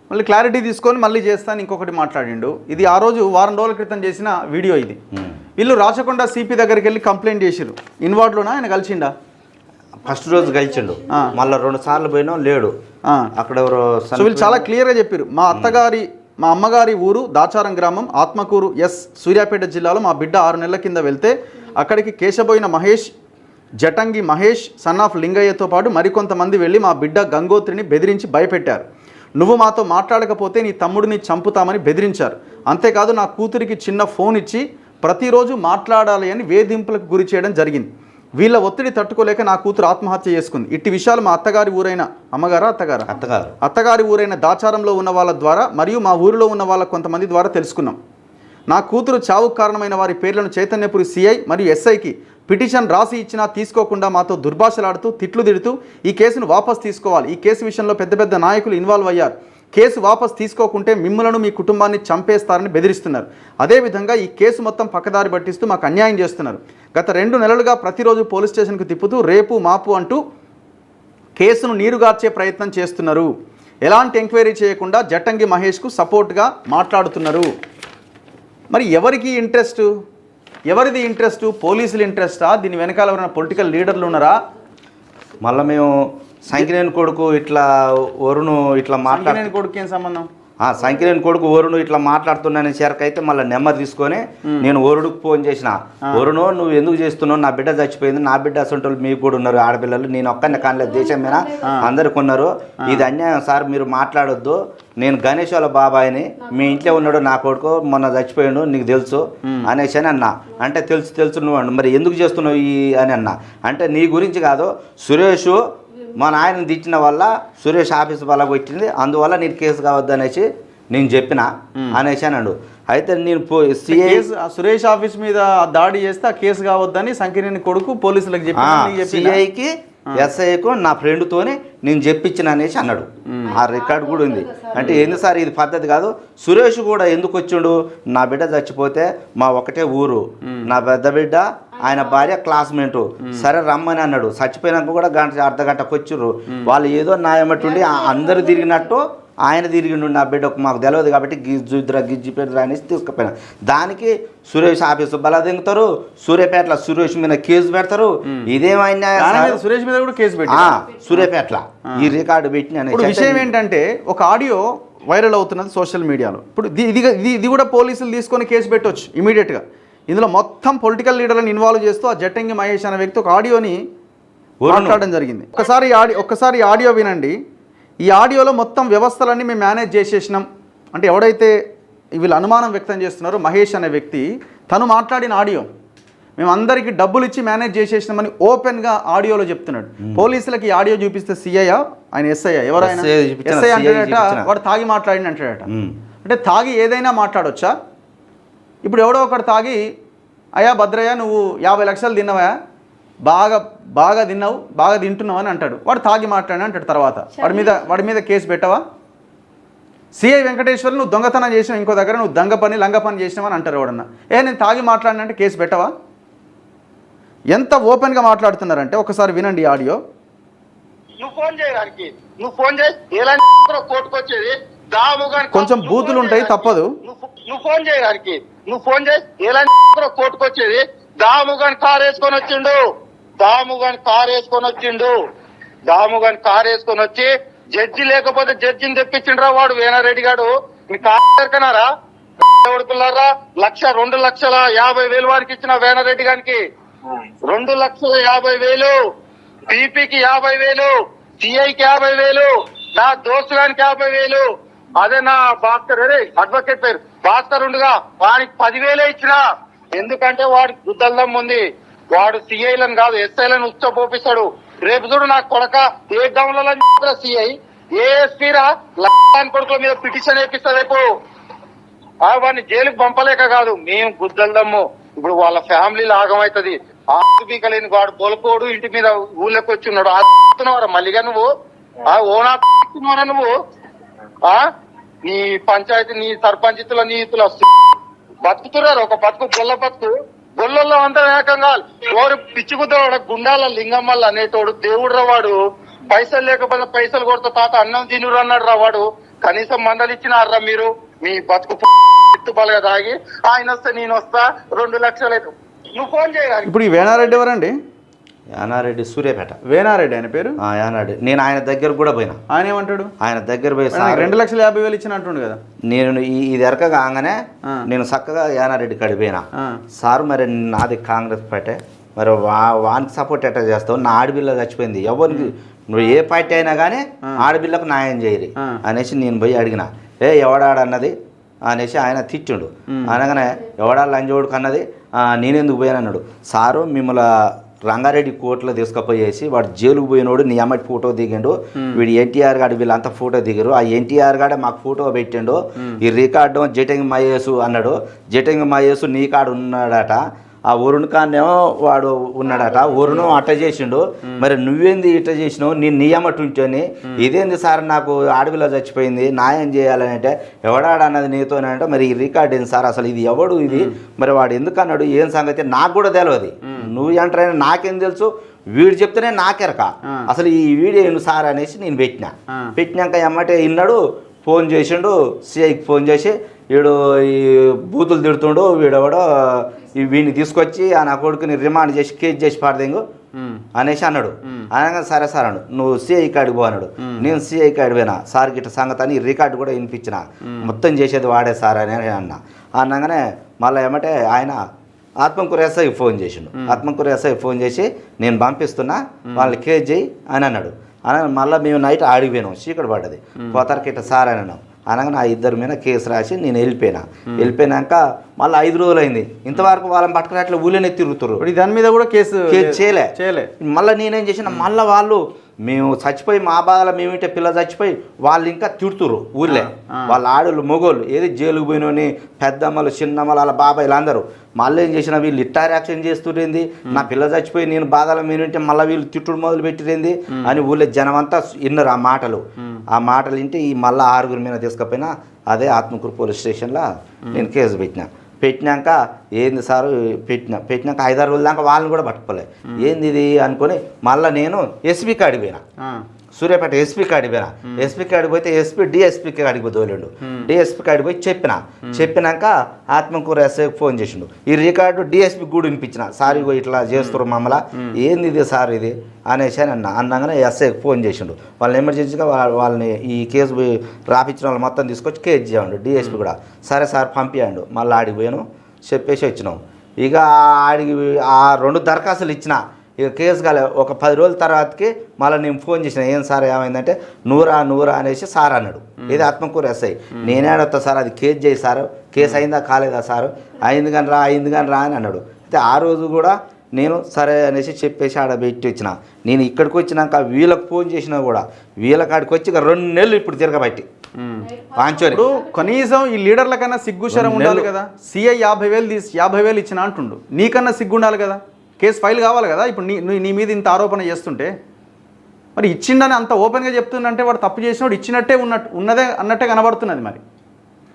మళ్ళీ క్లారిటీ తీసుకొని మళ్ళీ చేస్తాను ఇంకొకటి మాట్లాడిండు. ఇది ఆ రోజు వారం రోజుల క్రితం చేసిన వీడియో ఇది. వీళ్ళు రాచకొండ సిపి దగ్గరికి వెళ్ళి కంప్లైంట్ చేసిరు. ఇన్వార్డ్లోనా ఆయన కలిసిండా? ఫస్ట్ రోజు కలిసిండు, మళ్ళీ 2 సార్లు పోయినా లేడు అక్కడ ఎవరో. సో వీళ్ళు చాలా క్లియర్గా చెప్పారు, మా అమ్మగారి ఊరు దాచారం గ్రామం ఆత్మకూరు సూర్యాపేట జిల్లాలో మా బిడ్డ 6 నెలల కింద వెళ్తే అక్కడికి కేశబోయిన మహేష్, జటంగి మహేష్, సన్ ఆఫ్ లింగయ్యతో పాటు మరికొంతమంది వెళ్ళి మా బిడ్డ గంగోత్రిని బెదిరించి భయపెట్టారు. నువ్వు మాతో మాట్లాడకపోతే నీ తమ్ముడిని చంపుతామని బెదిరించారు. అంతేకాదు నా కూతురికి చిన్న ఫోన్ ఇచ్చి ప్రతిరోజు మాట్లాడాలి అని వేధింపులకు గురి చేయడం జరిగింది. వీళ్ళ ఒత్తిడి తట్టుకోలేక నా కూతురు ఆత్మహత్య చేసుకుంది. ఇట్టి విషయాలు మా అత్తగారి ఊరైన అత్తగారి ఊరైన దాచారంలో ఉన్న వాళ్ళ ద్వారా మరియు మా ఊరిలో ఉన్న వాళ్ళ కొంతమంది ద్వారా తెలుసుకున్నాం. నా కూతురు చావుకు కారణమైన వారి పేర్లను చైతన్యపురి సిఐ మరియు ఎస్ఐకి పిటిషన్ రాసి ఇచ్చినా తీసుకోకుండా మాతో దుర్భాషలాడుతూ తిట్లు తిడుతూ ఈ కేసును వాపస్ తీసుకోవాలి, ఈ కేసు విషయంలో పెద్ద నాయకులు ఇన్వాల్వ్ అయ్యారు, కేసు వాపస్ తీసుకోకుంటే మిమ్మలను మీ కుటుంబాన్ని చంపేస్తారని బెదిరిస్తున్నారు. అదేవిధంగా ఈ కేసు మొత్తం పక్కదారి పట్టిస్తూ మాకు అన్యాయం చేస్తున్నారు. గత 2 నెలలుగా ప్రతిరోజు పోలీస్ స్టేషన్కు తిప్పుతూ రేపు మాపు అంటూ కేసును నీరుగార్చే ప్రయత్నం చేస్తున్నారు. ఎలాంటి ఎంక్వైరీ చేయకుండా జటంగి మహేష్కు సపోర్ట్గా మాట్లాడుతున్నారు. మరి ఎవరికి ఇంట్రెస్ట్? ఎవరిది ఇంట్రెస్ట్? పోలీసులు ఇంట్రెస్టా? దీని వెనకాల ఎవరైనా పొలిటికల్ లీడర్లు ఉన్నారా? మళ్ళీ మేము సంకినేని కొడుకు ఇట్లా వరుణు ఇట్లా సంకినేని కొడుకు ఏం సంబంధం? సంకినేని కొడుకు వరుణు ఇట్లా మాట్లాడుతున్నానని సరికైతే మళ్ళీ నెమ్మది తీసుకొని నేను వరుడుకు ఫోన్ చేసిన, వరుణు నువ్వు ఎందుకు చేస్తున్నావు, నా బిడ్డ చచ్చిపోయింది, నా బిడ్డ అసంటోళ్ళు మీకు కూడా ఉన్నారు ఆడపిల్లలు, నేను ఒక్కరిని కానలేదు, దేశం మీద అందరికి ఉన్నారు, ఇది అన్యాయం సార్, మీరు మాట్లాడొద్దు, నేను గణేష్ వాళ్ళ బాబాయిని, మీ ఇంట్లో ఉన్నాడు నా కొడుకు మొన్న చచ్చిపోయాడు నీకు తెలుసు అనేసి అని అన్నా. అంటే తెలుసు నువ్వు మరి ఎందుకు చేస్తున్నావు అని అన్నా. అంటే నీ గురించి కాదు, సురేష్ మా నాయనని తెచ్చిన వల్ల సురేష్ ఆఫీస్ వల్ల వచ్చింది, అందువల్ల నేను కేసు కావద్దు అనేసి నేను చెప్పిన అనేసి అన్నాడు. అయితే నేను సురేష్ ఆఫీస్ మీద దాడి చేస్తే ఆ కేసు కావద్దని సంకినేని కొడుకు పోలీసులకు చెప్పి సిఐకి ఎస్ఐకు నా ఫ్రెండ్తోనే నేను చెప్పించిన అనేసి అన్నాడు. ఆ రికార్డు కూడా ఉంది. అంటే ఎందుకు సార్ ఇది పద్ధతి కాదు, సురేష్ కూడా ఎందుకు వచ్చిండు, నా బిడ్డ చచ్చిపోతే మా ఒకటే ఊరు, నా పెద్ద బిడ్డ ఆయన భార్య క్లాస్మేటు, సరే రమ్మని అన్నాడు. చచ్చిపోయినాక కూడా అర్ధగంటకు వచ్చిర్రు. వాళ్ళు ఏదో న్యాయమట్టుండి అందరూ తిరిగినట్టు ఆయన తిరిగిండు, నా బిడ్డ మాకు తెలియదు కాబట్టి గిజ్జి పెడరా అనేసి తీసుకుపోయినా. దానికి సురేష్ ఆఫీసు బల దింగుతారు, సూర్యాపేటలో సురేష్ మీద కేసు పెడతారు. ఇదేమైనా సురేష్ మీద కూడా కేసు పెట్టి సూర్యాపేటలో ఈ రికార్డు పెట్టిన విషయం ఏంటంటే ఒక ఆడియో వైరల్ అవుతున్నది సోషల్ మీడియాలో. ఇప్పుడు ఇది కూడా పోలీసులు తీసుకొని కేసు పెట్టవచ్చు ఇమీడియట్గా. ఇందులో మొత్తం పొలిటికల్ లీడర్లను ఇన్వాల్వ్ చేస్తూ ఆ జటంగి మహేష్ అనే వ్యక్తి ఒక ఆడియోని మాట్లాడడం జరిగింది. ఒక్కసారి ఈ ఆడియో వినండి. ఈ ఆడియోలో మొత్తం వ్యవస్థలన్నీ మేము మేనేజ్ చేసేసినాం అంటే ఎవడైతే వీళ్ళు అనుమానం వ్యక్తం చేస్తున్నారో మహేష్ అనే వ్యక్తి తను మాట్లాడిన ఆడియో మేము అందరికీ డబ్బులు ఇచ్చి మేనేజ్ చేసేసినామని ఓపెన్గా ఆడియోలో చెప్తున్నాడు. పోలీసులకి ఈ ఆడియో చూపిస్తే సిఐ ఆయన ఎస్ఐ ఎవరైనా ఎస్ఐ అంటాడట వాడు తాగి మాట్లాడిన అంటాడట. అంటే తాగి ఏదైనా మాట్లాడొచ్చా? ఇప్పుడు ఎవడో ఒకటి తాగి అయ్యా భద్రయ్య నువ్వు 50 లక్షలు తిన్నావా, బాగా తిన్నావు, బాగా తింటున్నావు అని అంటాడు. వాడు తాగి మాట్లాడి అంటాడు. తర్వాత వాడి మీద కేసు పెట్టవా? సిఐ వెంకటేశ్వర్ నువ్వు దొంగతనం చేసినావు, ఇంకో దగ్గర నువ్వు లంగ పని చేసినావు అని అంటారు. ఎవడన్నా నేను తాగి మాట్లాడినంటే కేసు పెట్టవా? ఎంత ఓపెన్గా మాట్లాడుతున్నారంటే ఒకసారి వినండి ఆడియో. నువ్వు ఫోన్ చేయడానికి నువ్వు ఫోన్ చేయి ఎలా కోర్టుకు వచ్చేది దాముగా కొంచెం బూతులు ఉంటాయి తప్పదు. నువ్వు ఫోన్ చేయడానికి నువ్వు ఫోన్ చేయి ఎలా కోర్టుకు వచ్చేది దాముగాని కారు వేసుకొని వచ్చిండు దాముగాని కారు వేసుకొని వచ్చి జడ్జి లేకపోతే జడ్జిని తెప్పించిండ్రా వాడు వేనారెడ్డి గారు. మీ కారుకనారా పిల్లరా 1,02,50,000 వారికి ఇచ్చిన వేనారెడ్డి గారికి 2,50,000 పీపీకి 50,000 సిఐకి 50,000 నా దోస్తు గానికి 50,000 అదే నా భాస్కర్ అడ్వకేట్ పేరు భాస్కర్ ఉండగా వానికి 10,000 ఇచ్చిన. ఎందుకంటే వాడికి గుద్దల్దం ఉంది. వాడు సిఐలను కాదు ఎస్ఐలను ఉచ్చపోపిస్తాడు. రేపు చూడు నా కొడక ఏ గమలలో సిఐ ఏఎస్పీ రా కొడుకుల మీద పిటిషన్ వేపిస్తా రేపు. వాడిని జైలుకు పంపలేక కాదు మేము గుద్దల్దమ్ము. ఇప్పుడు వాళ్ళ ఫ్యామిలీ లాగమవుతుంది. ఆపీకలేని వాడు బొలకోడు ఇంటి మీద ఊళ్ళకి వచ్చి ఉన్నాడు. ఆడుతున్నావరా మళ్ళీగా నువ్వు ఓనాడుతున్నావరా నువ్వు నీ పంచాయతీ నీ సర్పంచితుల నీతులు బతుకుతున్నారు. ఒక బతుకు గొల్ల బతుకు గొల్లల్లో అంతా ఏకంగా ఎవరు పిచ్చుకుతాడు గుండాల లింగమ్మల్ అనేటోడు దేవుడు రా వాడు. పైసలు లేకపోతే పైసలు కొడతా తాత అన్నం తినురు అన్నాడు రా వాడు. కనీసం మందలు ఇచ్చినారా మీరు? మీ బతుకు బలగా తాగి ఆయన వస్తే నేను వస్తా 2 లక్షలు అయితే నువ్వు ఫోన్ చేయడానికి. ఇప్పుడు ఈ వేనారెడ్డి ఎవరండి? యానారెడ్డి సూర్యాపేట. వేనారెడ్డి ఆయన పేరు? యానారెడ్డి. నేను ఆయన దగ్గర కూడా పోయినా. ఆయన ఏమంటాడు? ఆయన దగ్గర పోయి 2,50,000 ఇచ్చిన అంటుండు కదా. నేను ఇది ఎరక కాగానే నేను చక్కగా యానారెడ్డి కాడికి పోయినా. సార్ మరి నాది కాంగ్రెస్ పార్టీ, మరి వానికి సపోర్ట్ ఎట్లా చేస్తావు? నా ఆడపిల్ల చచ్చిపోయింది, ఎవరికి నువ్వు ఏ పార్టీ అయినా కానీ ఆడపిల్లకు న్యాయం చేయరు అనేసి నేను పోయి అడిగిన. ఎవడాడన్నది అనేసి ఆయన తిట్టిండు. అనగానే ఎవడా లంజోడుకు అన్నది నేనెందుకు పోయాను అన్నాడు. సారు మిమ్మల్ని రంగారెడ్డి కోర్టులో తీసుకుపోయేసి వాడు జైలుకు పోయినోడు నీ అమ్మటి ఫోటో దిగిండు, వీడు ఎన్టీఆర్ గాడు వీళ్ళంతా ఫోటో దిగరు, ఆ ఎన్టీఆర్ గాడే మాకు ఫోటో పెట్టిండు, ఈ రికార్డు జటంగి మహేసు అన్నాడు. జటంగి మహేసు నీ కాడు ఉన్నాడట, ఆ వరుణ్ కాన్నేమో వాడు ఉన్నాడట, వరుణ్ అట్ట చేసిండు, మరి నువ్వేంది ఇట్ట చేసినావు, నేను నీ అమ్మటి ఉంటేని ఇదేంది సార్ నాకు ఆడపిల్ల చచ్చిపోయింది న్యాయం చేయాలని అంటే ఎవడాడన్నది నీతోనే అంటే మరి ఈ రికార్డ్ ఏంది సార్, అసలు ఇది ఎవడు ఇది, మరి వాడు ఎందుకు అన్నాడు ఏం సంగతి నాకు కూడా తెలియదు, నువ్వు అంటారని నాకేం తెలుసు, వీడు చెప్తేనే నాకెరక అసలు ఈ వీడియో ఏంది సార్ అనేసి నేను పెట్టినాక ఎమ్మటే విన్నాడు, ఫోన్ చేసిండు సిఐకి ఫోన్ చేసి వీడు ఈ బూతులు తిడుతుండు, వీడెవడో వీడిని తీసుకొచ్చి ఆ నా కొడుకుని రిమాండ్ చేసి కేసు చేసి పాడదేంగు అనేసి అన్నాడు. అనగా సరే సార్ అన్నాడు, నువ్వు సిఐ కాడికి పో అన్నాడు. నేను సిఐ కాడికి పోయినా, సార్ గిట్ట సంగతి అని రికార్డు కూడా వినిపించిన, మొత్తం చేసేది వాడే సార్ అని అన్నా. అనగానే మళ్ళీ ఏమంటే ఆయన ఆత్మకూరు ఎస్ఐకి ఫోన్ చేసిండు. ఆత్మకూరు ఎస్ఐకి ఫోన్ చేసి నేను పంపిస్తున్నా వాళ్ళని కేసు చేయి అని అన్నాడు. మళ్ళీ మేము నైట్ ఆడిపోయినాం, చీకటి పడ్డది, పోతారికి ఇట్లా సార్ అని అన్నాం. అనగా నా ఇద్దరి మీద కేసు రాసి నేను వెళ్ళిపోయినాక మళ్ళీ 5 రోజులు అయింది, ఇంతవరకు వాళ్ళని పట్టుకుని అట్లా ఊళ్ళోనే తిరుగుతున్నారు. దాని మీద కూడా కేసు చేయలే. మళ్ళీ నేనేం చేసిన, మళ్ళీ వాళ్ళు మేము చచ్చిపోయి మా బాధలో మేమింటే పిల్ల చచ్చిపోయి వాళ్ళు ఇంకా తిడుతురు ఊళ్ళే, వాళ్ళ ఆడోళ్ళు మొగోళ్ళు ఏది జైలుకు పోయినోని పెద్దమ్మలు చిన్నమ్మలు వాళ్ళ బాబాయిలు అందరూ మళ్ళీ ఏం చేసిన వీళ్ళు ఇట్టా యాక్షన్ చేస్తుండేంది, నా పిల్ల చచ్చిపోయి నేను బాధలో మేమింటే మళ్ళీ వీళ్ళు తిట్టుడు మొదలు పెట్టిరేంది అని ఊళ్ళో జనం అంతా విన్నారు. ఆ మాటలు వింటే ఈ మళ్ళీ 6 మీద తీసుకుపోయినా అదే ఆత్మకూరు పోలీస్ స్టేషన్లో నేను కేసు పెట్టినాక ఏంది సారు పెట్టినాక 5-6 రోజుల దాకా వాళ్ళని కూడా పట్టుకోలే, ఏంది ఇది అనుకొని మళ్ళీ నేను ఎస్పీ కాడికి పోయినా, సూర్యాపేట ఎస్పీ కాడికి పోయినా. ఎస్పీ కాడికి పోతే ఎస్పీ డిఎస్పీ కాడికి పోతోలేండు. డిఎస్పీ కాడికి పోయి చెప్పినాక ఆత్మకూరు ఎస్ఐకి ఫోన్ చేసిండు. ఈ రికార్డు డిఎస్పీ కూడా వినిపించిన, సార్ ఇగో ఇట్లా చేస్తారు మమ్మల్ని, ఏంది ఇది సార్ ఇది అనేసి అని అన్నాగానే ఎస్ఐకి ఫోన్ చేసిండు. వాళ్ళని ఎమర్జెన్సీగా వాళ్ళని ఈ కేసు రాపించిన వాళ్ళు మొత్తం తీసుకొచ్చి కేసు చేయండు. డిఎస్పీ కూడా సరే సార్ పంపించండు. మళ్ళీ ఆడికి పోయాను, చెప్పేసి వచ్చినాం. ఇక ఆడికి ఆ 2 దరఖాస్తులు ఇచ్చిన, ఇక కేసు కాలే. ఒక 10 రోజుల తర్వాతకి మళ్ళీ నేను ఫోన్ చేసిన, ఏం సార్ ఏమైందంటే నూరా అనేసి సార్ అన్నాడు. ఇది ఆత్మకూరు ఎస్ఐ. నేనేడొస్తా సార్, అది కేసు చేయి సార్, కేసు అయిందా కాలేదా సార్, అయింది కానీ రా అని అన్నాడు. అయితే ఆ రోజు కూడా నేను సరే అనేసి చెప్పేసి ఆడ పెట్టి వచ్చిన. నేను ఇక్కడికి వచ్చినాక వీళ్ళకి ఫోన్ చేసినా కూడా వీళ్ళ కాడికి వచ్చి 2 నెలలు ఇప్పుడు తిరగబట్టి ఇప్పుడు కనీసం ఈ లీడర్ల కన్నా సిగ్గుశరం ఉండాలి కదా. సిఐ 50,000 ఇచ్చిన అంటుండు, నీకన్నా సిగ్గు ఉండాలి కదా, కేసు ఫైల్ కావాలి కదా. ఇప్పుడు నీ మీద ఇంత ఆరోపణ చేస్తుంటే మరి ఇచ్చిండని అంత ఓపెన్గా చెప్తుందంటే వాడు తప్పు చేసినోడు ఇచ్చినట్టే ఉన్నదే అన్నట్టే కనబడుతున్నది. మరి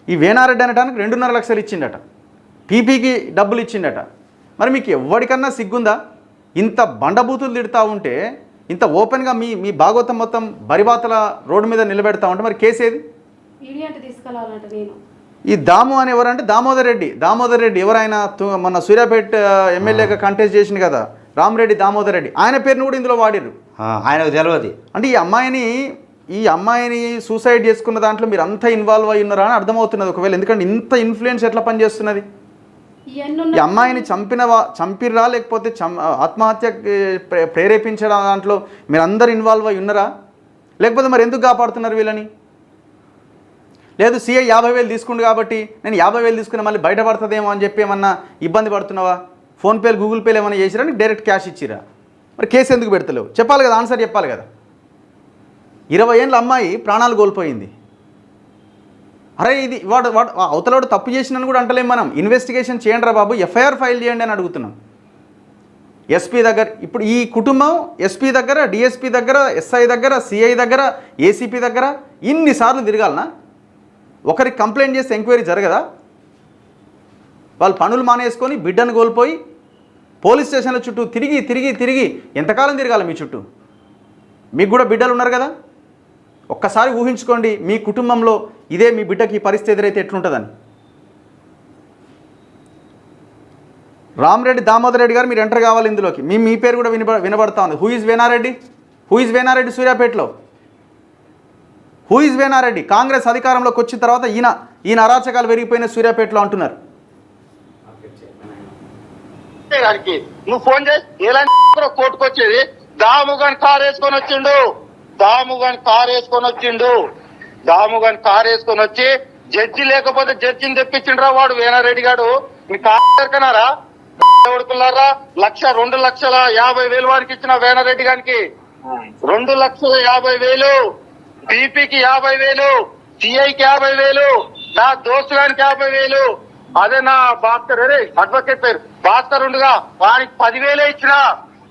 ఈ వేనారెడ్డి అనడానికి 2.5 లక్షలు ఇచ్చిండట, పీపీకి డబ్బులు ఇచ్చిండట. మరి మీకు ఎవరికన్నా సిగ్గుందా? ఇంత బండబూతులు తిడతా ఉంటే ఇంత ఓపెన్గా మీ భాగవతం మొత్తం బరిబాతల రోడ్డు మీద నిలబెడతా ఉంటే మరి కేసు ఏది? ఈడియంట్ తీసుకెళ్ళాలంట నేను. ఈ దాము అని ఎవరంటే దామోదర్ రెడ్డి ఎవరైనా మొన్న సూర్యాపేట ఎమ్మెల్యేగా కంటెస్ట్ చేసింది కదా, రామరెడ్డి దామోదర్ రెడ్డి, ఆయన పేరును కూడా ఇందులో వాడిర్రు. ఆయనకు తెలియదు. అంటే ఈ అమ్మాయిని సూసైడ్ చేసుకున్న దాంట్లో మీరు అంతా ఇన్వాల్వ్ అయి ఉన్నారా అని అర్థమవుతున్నది ఒకవేళ. ఎందుకంటే ఇంత ఇన్ఫ్లుయెన్స్ ఎట్లా పనిచేస్తున్నది? ఈ అమ్మాయిని చంపిర్రా లేకపోతే ఆత్మహత్య ప్రేరేపించడం దాంట్లో మీరు అందరు ఇన్వాల్వ్ అయి ఉన్నారా? లేకపోతే మరి ఎందుకు కాపాడుతున్నారు వీళ్ళని? లేదు సిఐ 50,000 తీసుకుండు కాబట్టి నేను 50,000 తీసుకున్నా మళ్ళీ బయటపడుతుందేమో అని చెప్పి ఏమన్నా ఇబ్బంది పడుతున్నావా? ఫోన్పేలు గూగుల్ పేలు ఏమైనా చేసిరా, నీకు డైరెక్ట్ క్యాష్ ఇచ్చిరా? మరి కేసు ఎందుకు పెడతలేవు? చెప్పాలి కదా, ఆన్సర్ చెప్పాలి కదా. 20 ఏళ్ళ అమ్మాయి ప్రాణాలు కోల్పోయింది. అరే ఇది వాడు అవతలవాడు తప్పు చేసినని కూడా అంటలేం మనం. ఇన్వెస్టిగేషన్ చేయండి రా బాబు, ఎఫ్ఐఆర్ ఫైల్ చేయండి అని అడుగుతున్నాం. ఎస్పీ దగ్గర ఇప్పుడు ఈ కుటుంబం ఎస్పీ దగ్గర, డిఎస్పీ దగ్గర, ఎస్ఐ దగ్గర, సిఐ దగ్గర, ఏసీపీ దగ్గర ఇన్నిసార్లు తిరగాలనా? ఒకరికి కంప్లైంట్ చేస్తే ఎంక్వైరీ జరగదా? వాళ్ళు పనులు మానేసుకొని బిడ్డను కోల్పోయి పోలీస్ స్టేషన్ల చుట్టూ తిరిగి తిరిగి తిరిగి ఎంతకాలం తిరగాలి మీ చుట్టూ? మీకు కూడా బిడ్డలు ఉన్నారు కదా, ఒక్కసారి ఊహించుకోండి మీ కుటుంబంలో ఇదే మీ బిడ్డకి పరిస్థితి ఎదురైతే ఎట్లుంటుందని. రామరెడ్డి దామోదర్ రెడ్డి గారు మీరు ఎంటర్ కావాలి ఇందులోకి. మీ పేరు కూడా వినబడతా ఉంది. హూ ఈజ్ వేనారెడ్డి సూర్యాపేటలో? Who is Venareddy? కాంగ్రెస్ అధికారంలోకి వచ్చిన తర్వాత ఈయన అరాచకాలు పెరిగిపోయిన సూర్యాపేటలో అంటున్నారు. నువ్వు ఫోన్ చేసి ఎలాంటి కోర్టుకు వచ్చేది? దాముగాని కారు వేసుకొని వచ్చి జడ్జి లేకపోతే జడ్జిని తెప్పించిండ్రా వాడు వేనారెడ్డి గారు. మీ కారుకనారా ఉడుకున్నారా? 2,50,000 వారికి ఇచ్చిన వేనారెడ్డి గారికి 2,50,000, బీపీకి 50,000, సిఐకి 50,000, నా దోస్తు గారికి 50,000. అదే నా భాస్కర్ అడ్వకేట్ పేరు భాస్కర్ ఉండగా వాడికి 10,000 ఇచ్చిన.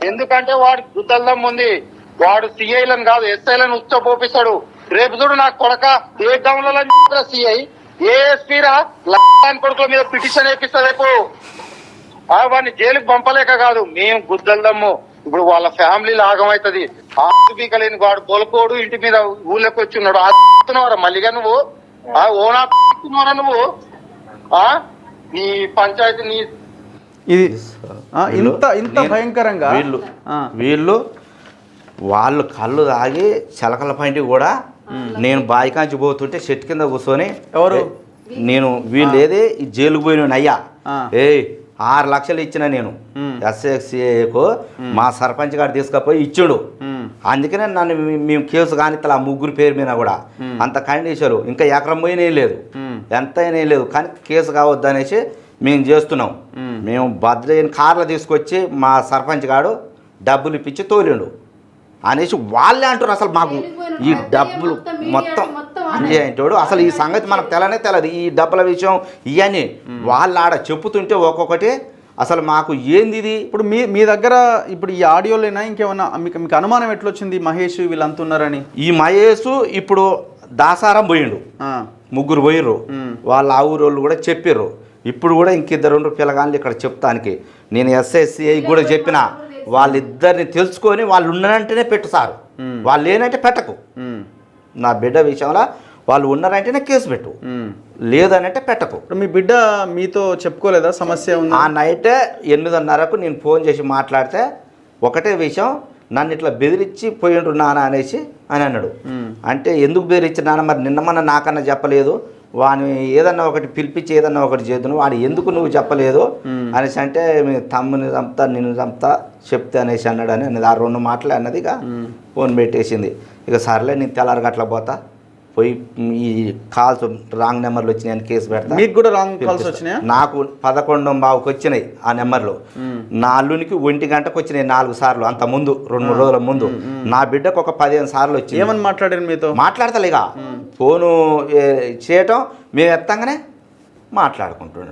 ఎందుకంటే వాడికి గుద్దల్దం ఉంది. వాడు సిఐలను కాదు ఎస్ఐలను ఉచ్చపోపిస్తాడు. రేపు చూడు నా కొడక ఏ గమనంలో సిఐ ఏఎస్పీ రా కొడుకుల మీద పిటిషన్ వేపిస్తా రేపు. వాడిని జైలుకి పంపలేక కాదు, మేము గుద్దల్దమ్ము. ఇప్పుడు వాళ్ళ ఫ్యామిలీ లాగమవుతుంది. ఆస్తికలేని వాడు పొలకోడు ఇంటి మీద ఊళ్ళోకి వచ్చి ఉన్నాడు. ఆస్తున్నావరా మళ్ళీగా నువ్వు ఓనారా నువ్వు? నీ పంచాయతీ నీ ఇది ఇంత భయంకరంగా వీళ్ళు వాళ్ళు కళ్ళు తాగి చిలకల పైంటి కూడా నేను బాయికాంచి పోతుంటే చెట్టు కింద కూర్చొని ఎవరు నేను వీళ్ళు ఏదే జైలుకు పోయిన అయ్యా 6 లక్షలు ఇచ్చిన నేను ఎస్ఎక్సీకు మా సర్పంచ్ గారు తీసుకుపోయి ఇచ్చాడు. అందుకనే నన్ను మేము కేసు కానీ ఆ 3 పేరు మీద కూడా అంత కండిషను ఇంకా ఎకరం పోయినే లేదు, ఎంతైనా లేదు. కానీ కేసు కావద్దు అనేసి మేము చేస్తున్నాం. మేము భద్రైన కార్లు తీసుకొచ్చి మా సర్పంచ్ గారు డబ్బులు ఇప్పించి తోలిండు అనేసి వాళ్ళే అంటారు. అసలు మాకు ఈ డబ్బులు మొత్తం అంటోడు అసలు ఈ సంగతి మనకు తెలియదు. ఈ డబ్బుల విషయం ఇవన్నీ వాళ్ళు ఆడ చెప్పుతుంటే ఒక్కొక్కటి అసలు మాకు ఏంది ఇది. ఇప్పుడు మీ దగ్గర ఇప్పుడు ఈ ఆడియోలోనా ఇంకేమన్నా మీకు అనుమానం ఎట్లొచ్చింది మహేష్ వీళ్ళంతా ఉన్నారని? ఈ మహేష్ ఇప్పుడు దాసారం పోయిండు, 3 పోయిర్రు. వాళ్ళ ఆ ఊరోళ్ళు కూడా చెప్పిర్రు. ఇప్పుడు కూడా ఇంకిద్దరు పిల్లగాళ్ళు ఇక్కడ చెప్తానికి నేను ఎస్ఎస్సిఐ కూడా చెప్పిన వాళ్ళిద్దరిని తెలుసుకొని వాళ్ళు ఉన్నారంటేనే పెట్టు సార్, వాళ్ళు లేనంటే పెట్టకు. నా బిడ్డ విషయంలో వాళ్ళు ఉన్నారంటేనే కేసు పెట్టు, లేదనంటే పెట్టకు. మీ బిడ్డ మీతో చెప్పుకోలేదా సమస్య ఉంది? ఆ నైటే 8:30కు నేను ఫోన్ చేసి మాట్లాడితే ఒకటే విషయం, నన్ను ఇట్లా బెదిరించి పోయిండ్రు నాన్న అనేసి అని అన్నాడు. అంటే ఎందుకు బెదిరించి నాన్న, మరి నిన్నమన్నా నాకన్నా చెప్పలేదు, వాని ఏదన్నా ఒకటి పిలిపించి ఏదన్నా ఒకటి చేద్దును, వాడు ఎందుకు నువ్వు చెప్పలేదు అనేసి అంటే మీ తమ్ముని చంపుతా నిన్ను చంపుతా చెప్తే అనేసి అన్నాడు అని ఆ 2 మాటలు అన్నది. ఇక ఫోన్ పెట్టేసింది. ఇక సర్లే నేను తెల్లారి గట్ల పోతా పోయి ఈ కాల్స్ రాంగ్ నెంబర్లు వచ్చినాయని కేసు పెడతా. మీకు కూడా రాంగ్ కాల్స్ వచ్చినాయా? నాకు 11:15కి వచ్చినాయి ఆ నెంబర్లు. నా అల్లునికి 1 గంటకు వచ్చినాయి 4 సార్లు. అంత ముందు 2-3 రోజుల ముందు నా బిడ్డకు ఒక 15 సార్లు వచ్చింది. ఏమని మాట్లాడారు మీతో? మాట్లాడతలేగా ఫోను చేయటం మేము ఎత్తంగానే మాట్లాడుకుంటున్నాం.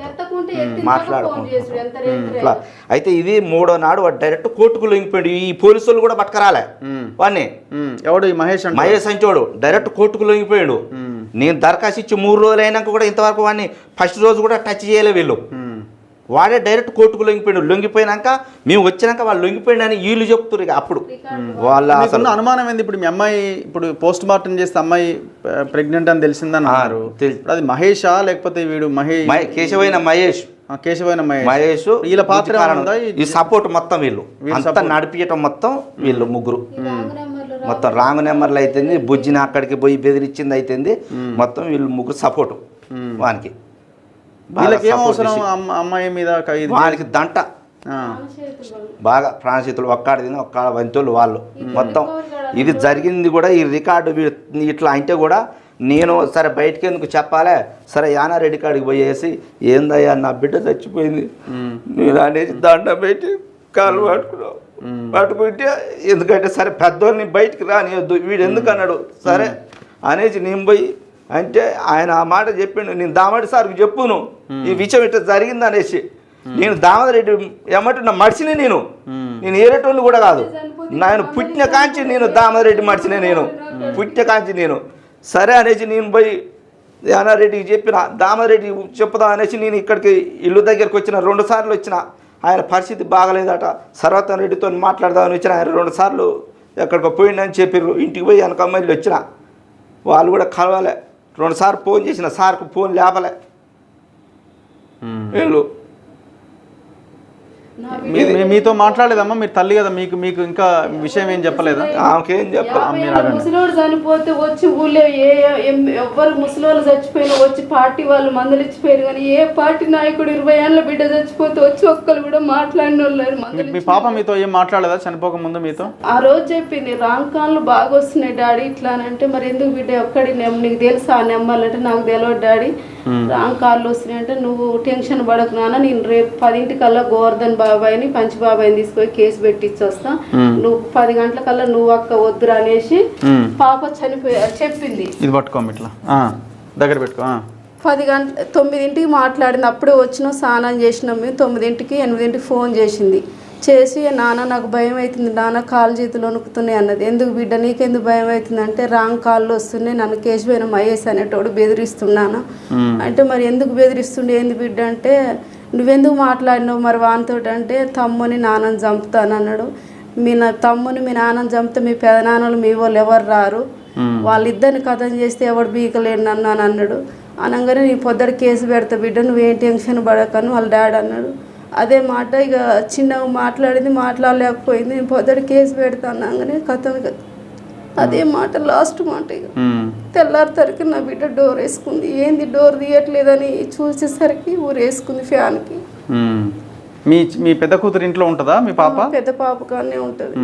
అయితే ఇది 3వ నాడు వాడు డైరెక్ట్ కోర్టుకు లొంగిపోయాడు. ఈ పోలీసు వాళ్ళు కూడా పట్టుకరాలే వాడిని. ఎవడు? మహేష్ అంచోడు డైరెక్ట్ కోర్టుకు లొంగిపోయాడు. నేను దరఖాస్తు ఇచ్చి 3 రోజులు అయినాక కూడా ఇంతవరకు వాడిని ఫస్ట్ రోజు కూడా టచ్ చేయలే వీళ్ళు. వాడే డైరెక్ట్ కోర్టుకు లొంగిపోయాడు. లొంగిపోయినాక మేము వచ్చినాక వాళ్ళు లొంగిపోయాడు అని వీళ్ళు చెప్తున్నారు. ఇక అప్పుడు వాళ్ళ మీకున్న అనుమానం ఏంది? ఇప్పుడు మీ అమ్మాయి ఇప్పుడు పోస్ట్ మార్టం చేస్తే అమ్మాయి ప్రెగ్నెంట్ అని తెలిసిందని అన్నారు. అది మహేషా లేకపోతే వీడు కేశవైన మహేష్ వీళ్ళ పాత్ర ఈ సపోర్ట్ మొత్తం వీళ్ళు అంతా నడిపించటం మొత్తం వీళ్ళు ముగ్గురు మొత్తం రాంగ్ నెంబర్లు అయితేంది, బుజ్జిని అక్కడికి పోయి బెదిరించింది అయితేంది, మొత్తం వీళ్ళు ముగ్గురు సపోర్టు వానికి. అమ్మాయి మీద వానికి దంట బాగా ప్రాణశీతులు ఒక్కాడ తిని ఒక్కాడ వంతులు వాళ్ళు మొత్తం. ఇది జరిగింది కూడా ఈ రికార్డు ఇట్లా అంటే కూడా నేను సరే బయటకి ఎందుకు చెప్పాలే, సరే యానారెడ్డి కాడికి పోయేసి ఏందయ్యా నా బిడ్డ చచ్చిపోయింది నేను అనేసి దండం పెట్టి కాళ్ళు పట్టుకుంటే, ఎందుకంటే సరే పెద్దోళ్ళని బయటికి రానియొద్దు వీడు ఎందుకు అన్నాడు. సరే అనేసి నేను పోయి అంటే ఆయన ఆ మాట చెప్పిండు. నేను దామడి సార్కి చెప్పును ఈ విషయం ఇట్లా జరిగింది అనేసి. నేను దామోదరెడ్డి ఏమంటున్నా మడిచినే నేను ఏరేటోళ్ళు కూడా కాదు, నేను పుట్టిన కాంచి నేను దామోదరెడ్డి మడిచినే నేను పుట్టిన కాంచి నేను. సరే అనేసి నేను పోయి యానారెడ్డికి చెప్పిన, దామోదరెడ్డి చెప్పుదాం అనేసి నేను ఇక్కడికి ఇల్లు దగ్గరికి వచ్చిన 2 సార్లు వచ్చిన. ఆయన పరిస్థితి బాగలేదట, సర్వతం రెడ్డితో మాట్లాడదామని వచ్చిన. ఆయన 2 సార్లు ఎక్కడికో పోయిందని చెప్పారు. ఇంటికి పోయి వెనకమ్మల్లి వచ్చిన, వాళ్ళు కూడా కలవాలే. 2 సార్లు ఫోన్ చేసిన, సార్కు ఫోన్ లేపలే వీళ్ళు. మీతో మాట్లాడలేదమ్మా? మీరు తల్లి కదా, మీకు ఇంకా విషయం ఏం చెప్పలేదా? ఆమెకేం చెప్పాలి? ముసలోడు చనిపోతే వచ్చి ఊళ్ళో ఎవ్వరు ముసలోళ్ళు చచ్చిపోయినా వచ్చి పార్టీ వాళ్ళు మందులు ఇచ్చిపోయారు, కానీ ఏ పార్టీ నాయకుడు 20 ఏళ్ళ బిడ్డ చచ్చిపోతే వచ్చి ఒక్కరు కూడా మాట్లాడిన వాళ్ళు. మీ పాప మీతో ఏం మాట్లాడలేదా చనిపోక ముందు మీతో? ఆ రోజు చెప్పింది రాంకాన్లు బాగా వస్తున్నాయి డాడీ ఇట్లా అని. అంటే మరి ఎందుకు బిడ్డ ఒక్కడి నీకు తెలుసా ఆ నెంబర్లు అంటే నాకు తెలియదు డాడీ, రాంకాన్లు వస్తున్నాయి అంటే నువ్వు టెన్షన్ పడకు నాన్న, నేను రేపు 10 గోవర్ధన్ బాబాయ్ని పంచి బాబాయ్ని తీసుకొని కేసు పెట్టించి వస్తా, నువ్వు 10 గంటలకల్లా నువ్వు అక్క వద్దురా అనేసి పాప చెప్పింది. ఇది పట్టుకో ఇట్లా దగ్గర పెట్టుకో. 9ంటికి మాట్లాడింది, అప్పుడే వచ్చినాం స్నానం చేసినాం మేము. 9ంటికి 8ంటికి ఫోన్ చేసింది. చేసి నాన్న నాకు భయం అవుతుంది నాన్న, కాలు చేతులు వణుకుతున్నాయి అన్నది. ఎందుకు బిడ్డ నీకెందుకు భయం అవుతుంది అంటే రాంగ్ కాళ్ళు వస్తున్నాయి, నన్ను కేశవైన మహేష్ అనేటోడు బెదిరిస్తున్నాను అంటే. మరి ఎందుకు బెదిరిస్తుండే ఏంది బిడ్డ అంటే, నువ్వెందుకు మాట్లాడినావు మరి వానితో అంటే, తమ్ముని నాన్నని చంపుతాను అన్నాడు. మీ తమ్ముని మీ నాన్నని చంపితే మీ పెదనాన్నలు మీ వాళ్ళు ఎవరు రారు, వాళ్ళిద్దరిని కథం చేస్తే ఎవడు బీకలేడు నన్ను అని అన్నాడు. అనగానే నీ పొద్దుట కేసు పెడతా బిడ్డ, నువ్వేం టెన్షన్ పడకను వాళ్ళ డాడీ అన్నాడు. అదే మాట ఇక చిన్నగా మాట్లాడింది, మాట్లాడలేకపోయింది. నేను పొద్దుట కేసు పెడతా అన్నాగానే కథం, అదే మాట లాస్ట్ మాట. ఇక తెల్లారిసరికి నా బిడ్డ డోర్ వేసుకుంది. ఏంది డోర్ తీయట్లేదని చూసేసరికి ఊరేసుకుంది ఫ్యాన్కి. మీ పెద్ద కూతురు ఇంట్లో ఉంటుందా మీ పాప? పెద్ద పాప కానీ ఉంటుంది.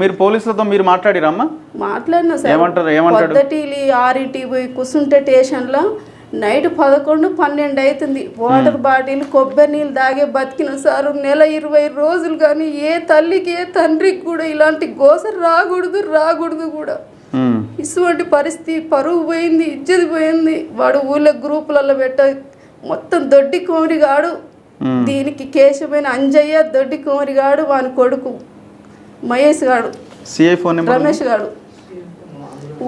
మీరు పోలీసులతో మీరు మాట్లాడిరమ్మా? మాట్లాడినా సార్. ఏమంటారు? పొద్దుటి 6ంటికి పోయి కూర్చుంటే స్టేషన్లో నైట్ 11, 12 అవుతుంది. వాటర్ బాటిల్ కొబ్బరి నీళ్ళు తాగే బతికిన సారు. నెల 20 రోజులు కానీ ఏ తల్లికి ఏ తండ్రికి కూడా ఇలాంటి గోస రాకూడదు కూడా. ఇటువంటి పరిస్థితి, పరువు పోయింది, ఇజ్జతి పోయింది. వాడు ఊళ్ళో గ్రూపులలో మొత్తం దొడ్డి కోరిగాడు. దీనికి కేశమైన అంజయ్య దొడ్డి కోరిగాడు, వాని కొడుకు మహేష్ గాడు, రమేష్ గాడు.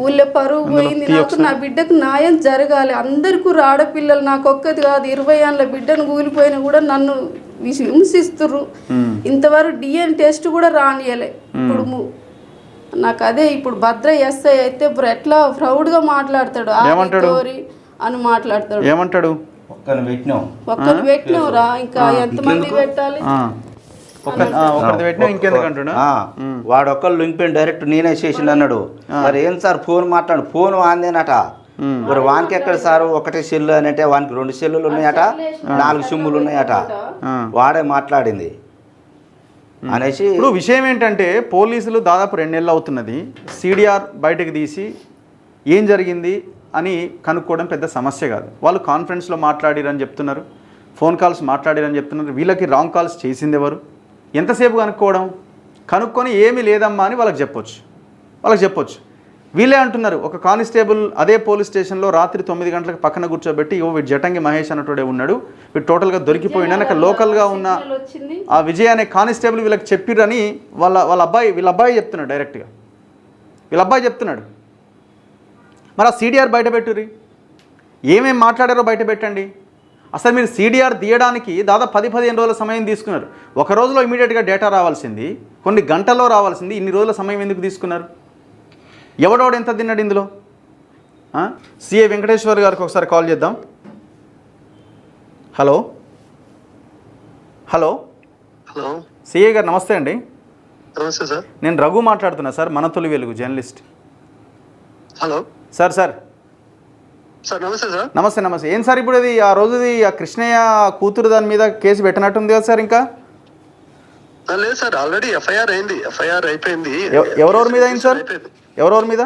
ఊళ్ళో పరువు పోయింది. నాకు నా బిడ్డకు న్యాయం జరగాలి. అందరికీ ఆడపిల్లలు, నాకు ఒక్కది కాదు. 20 ఏళ్ళ బిడ్డను కూలిపోయినా కూడా నన్ను హింసిస్తుర్రు. ఇంతవరకు DNA టెస్ట్ కూడా రానియలే. ఇప్పుడు నాకు అదే ఇప్పుడు భద్ర ఎస్ఐ అయితే ఎట్లా ప్రౌడ్గా మాట్లాడతాడు, అని మాట్లాడతాడు. ఏమంటాడు? ఒక్కరు పెట్టినవురా, ఇంకా ఎంతమంది పెట్టాలి? వాడు ఒక్కళ్ళు లింక్పోయిన డైరెక్ట్ నేనే చేసిండు అన్నాడు. మరి ఏం సార్ ఫోన్ మాట్లాడు, ఫోన్ వాందేనట. మరి వానికి ఎక్కడ సార్ ఒకటే సెల్లు అని అంటే, వానికి 2 సెల్లులు ఉన్నాయట, 4 సిమ్ములు ఉన్నాయట. వాడే మాట్లాడింది అనేసి. ఇప్పుడు విషయం ఏంటంటే పోలీసులు దాదాపు 2 నెలలు అవుతున్నది. సిడిఆర్ బయటకు తీసి ఏం జరిగింది అని కనుక్కోవడం పెద్ద సమస్య కాదు. వాళ్ళు కాన్ఫరెన్స్లో మాట్లాడిరని చెప్తున్నారు, ఫోన్ కాల్స్ మాట్లాడిరని చెప్తున్నారు. వీళ్ళకి రాంగ్ కాల్స్ చేసింది ఎవరు? ఎంతసేపు కనుక్కొని ఏమీ లేదమ్మా అని వాళ్ళకి చెప్పొచ్చు. వీళ్ళే అంటున్నారు, ఒక కానిస్టేబుల్ అదే పోలీస్ స్టేషన్లో రాత్రి 9 గంటలకు పక్కన కూర్చోబెట్టి, వీడు జటంగి మహేష్ అన్నట్టుడే ఉన్నాడు, వీడు టోటల్గా దొరికిపోయినా నాకు లోకల్గా ఉన్న ఆ విజయ్ అనే కానిస్టేబుల్ వీళ్ళకి చెప్పిరని వీళ్ళ అబ్బాయి చెప్తున్నాడు. డైరెక్ట్గా వీళ్ళ అబ్బాయి చెప్తున్నాడు. మరి ఆ సిడిఆర్ బయట పెట్టుర్రి, ఏమేమి మాట్లాడారో బయట పెట్టండి. అసలు మీరు సిడిఆర్ తీయడానికి దాదాపు 10-15 రోజుల సమయం తీసుకున్నారు. ఒక రోజులో ఇమీడియట్గా డేటా రావాల్సింది, కొన్ని గంటల్లో రావాల్సింది, ఇన్ని రోజుల సమయం ఎందుకు తీసుకున్నారు? ఎవడోడు ఎంత తిన్నాడు ఇందులో? సిఐ వెంకటేశ్వర్ గారికి ఒకసారి కాల్ చేద్దాం. హలో హలో హలో సిఐ గారు నమస్తే అండి. నమస్తే సార్. నేను రఘు మాట్లాడుతున్నా సార్, మన తొలి వెలుగు journalist. Hello sir sir sir నమస్తే సార్. నమస్తే నమస్తే. ఏం సార్ ఇప్పుడు అది ఆ రోజుది ఆ కృష్ణయ్య కూతురు దాని మీద కేసు పెట్టినట్టుంది కదా సార్? ఇంకా లేదు సార్, ఆల్రెడీ ఎఫ్ఐఆర్ అయింది. ఎఫ్ఐఆర్ అయిపోయింది. ఎవరెవరి మీద అయింది సార్? ఎవరెవరి మీద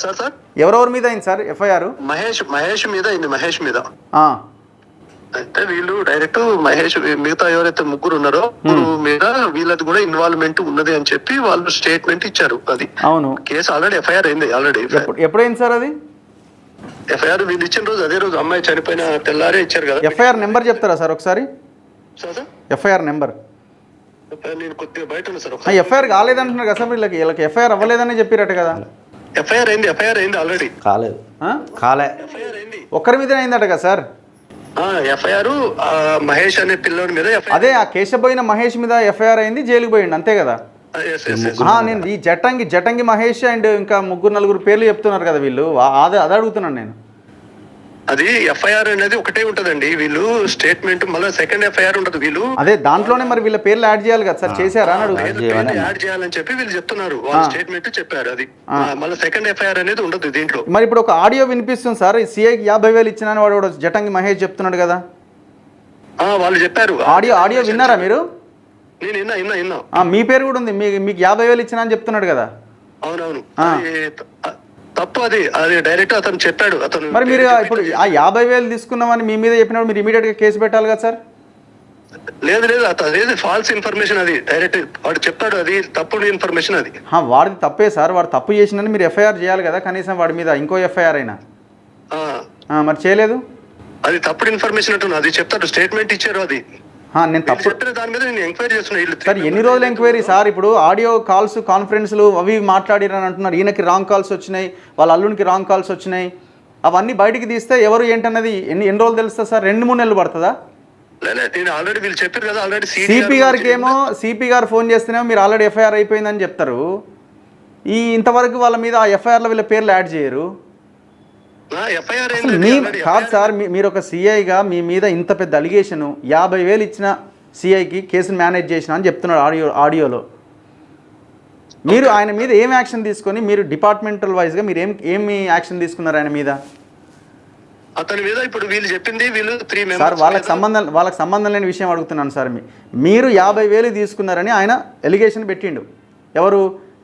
సార్ సార్ ఎవరెవరి మీద అయింది సార్ ఎఫ్ఐఆర్? మహేష్ మీద అయింది. మహేష్ మీద అంటే వీళ్ళు డైరెక్ట్ మహేష్ మిగతా ఎవరైతే ముగ్గురు ఉన్నారో మీద వీళ్ళది కూడా ఇన్వాల్వ్మెంట్ ఉన్నది అని చెప్పి వాళ్ళు స్టేట్మెంట్ ఇచ్చారు. అది అవును, కేసు ఆల్రెడీ ఎఫ్ఐఆర్ అయింది. ఆల్రెడీ ఎప్పుడైంది సార్ అది? ఎఫ్ఐఆర్ వీళ్ళు ఇచ్చిన రోజు అదే రోజు అమ్మాయి చనిపోయిన తెల్లారే ఇచ్చారు కదా. ఎఫ్ఐఆర్ నెంబర్ చెప్తారా సార్ ఒకసారి? సార్ ఎఫ్ఐఆర్ నెంబర్ నేను కొద్దిగా బయట ఉన్నా సార్. ఎఫ్ఐఆర్ కాలేదంటున్నారు కదా సార్ వీళ్ళకి? వీళ్ళకి ఎఫ్ఐఆర్ అవ్వలేదని చెప్పారట కదా. ఎఫ్ఐఆర్ అయింది ఆల్రెడీ. కాలేదు. ఎఫ్ఐఆర్ అయింది. ఒక్కరి మీద అయిందట కదా సార్? ఎఫ్ఐఆర్ మహేష్ అనే పిల్లోడి మీద. అదే ఆ కేశపోయిన మహేష్ మీద ఎఫ్ఐఆర్ అయింది, జైలుకి పోయిండు అంతే కదా? నేను ఈ జటంగి మహేష్ అండ్ ఇంకా 3-4 పేర్లు చెప్తున్నారు కదా వీళ్ళు, అదే అడుగుతున్నాను నేను. అది ఎఫ్ఐఆర్ అనేది ఒకటే ఉంటదండి. వీళ్ళు స్టేట్మెంట్ మళ్ళీ సెకండ్ ఎఫ్ఐఆర్ ఉంటది. వీళ్ళు అదే దాంట్లోనే మరి వీళ్ళ పేర్లు యాడ్ చేయాలి కదా సార్, చేశారా అని యాడ్ చేయాలని చెప్పి వీళ్ళు చెప్తున్నారు. వాళ్ళ స్టేట్మెంట్ చెప్పారు. అది మళ్ళీ సెకండ్ ఎఫ్ఐఆర్ అనేది ఉండదు దీంట్లో. మరి ఇప్పుడు ఒక ఆడియో వినిపిస్తుంది సార్, సిఐకి 50,000 ఇచ్చినని వాడు జటంగి మహేష్ చెప్తున్నాడు కదా. వాళ్ళు చెప్పారు. ఆడియో విన్నారా మీరు? నేను విన్నా. మీ పేరు కూడా ఉంది, మీకు 50,000 ఇచ్చినా అని చెప్తున్నాడు కదా. అవునవును, తప్పు. అది డైరెక్ట్ అతను చెప్పాడు. అతను మరి మీరు ఇప్పుడు ఆ 50,000 తీసుకున్నామని మీ మీద చెప్పినప్పుడు మీరు ఇమీడియట్ గా కేసు పెట్టాలి కదా సార్? లేదు అదేది ఫాల్స్ ఇన్ఫర్మేషన్. అది డైరెక్ట్ వాడు చెప్పాడు, అది తప్పుడు ఇన్ఫర్మేషన్. అది వాడిది తప్పే సార్, వాడు తప్పు చేసినని మీరు ఎఫ్ఐఆర్ చేయాలి కదా కనీసం వాడి మీద, ఇంకో ఎఫ్ఐఆర్ అయినా. మరి చేయలేదు. అది తప్పుడు ఇన్ఫర్మేషన్ అంటున్నా. అది చెప్తాడు, స్టేట్మెంట్ ఇచ్చారు. అది నేను తప్పు దాని మీద నేను ఎంక్వైరీ చేస్తున్నా. సార్ ఎన్ని రోజులు ఎంక్వైరీ సార్? ఇప్పుడు ఆడియో కాల్స్ కాన్ఫరెన్స్లు అవి మాట్లాడిరని అంటున్నారు. ఈయనకి రాంగ్ కాల్స్ వచ్చినాయి, వాళ్ళ అల్లునికి రాంగ్ కాల్స్ వచ్చినాయి. అవన్నీ బయటికి తీస్తే ఎవరు ఏంటన్నది ఎన్ని రోజులు తెలుస్తుంది సార్? 2-3 నెలలు పడుతుందా? ఆల్రెడీ వీళ్ళు చెప్పారు కదా. ఆల్రెడీ సిపి గారికి ఏమో సిపి గారు ఫోన్ చేస్తేనేమో మీరు ఆల్రెడీ ఎఫ్ఐఆర్ అయిపోయిందని చెప్తారు. ఇంతవరకు వాళ్ళ మీద ఆ ఎఫ్ఐఆర్లో వీళ్ళ పేర్లు యాడ్ చేయరు. కాదు సార్, మీరు ఒక సిఐగా మీ మీద ఇంత పెద్ద అలిగేషను, 50,000 ఇచ్చిన సిఐకి కేసును మేనేజ్ చేసిన అని చెప్తున్నాడు ఆడియోలో. మీరు ఆయన మీద ఏం యాక్షన్ తీసుకొని, మీరు డిపార్ట్మెంటల్ వైజ్గా మీరు ఏమి యాక్షన్ తీసుకున్నారు ఆయన మీద? అతని మీద ఇప్పుడు వీళ్ళు చెప్పింది వీళ్ళు 3 మెంబర్స్ సార్ వాళ్ళకి సంబంధం లేని విషయం అడుగుతున్నాను సార్. మీరు 50,000 తీసుకున్నారని ఆయన ఎలిగేషన్ పెట్టిండు. ఎవరు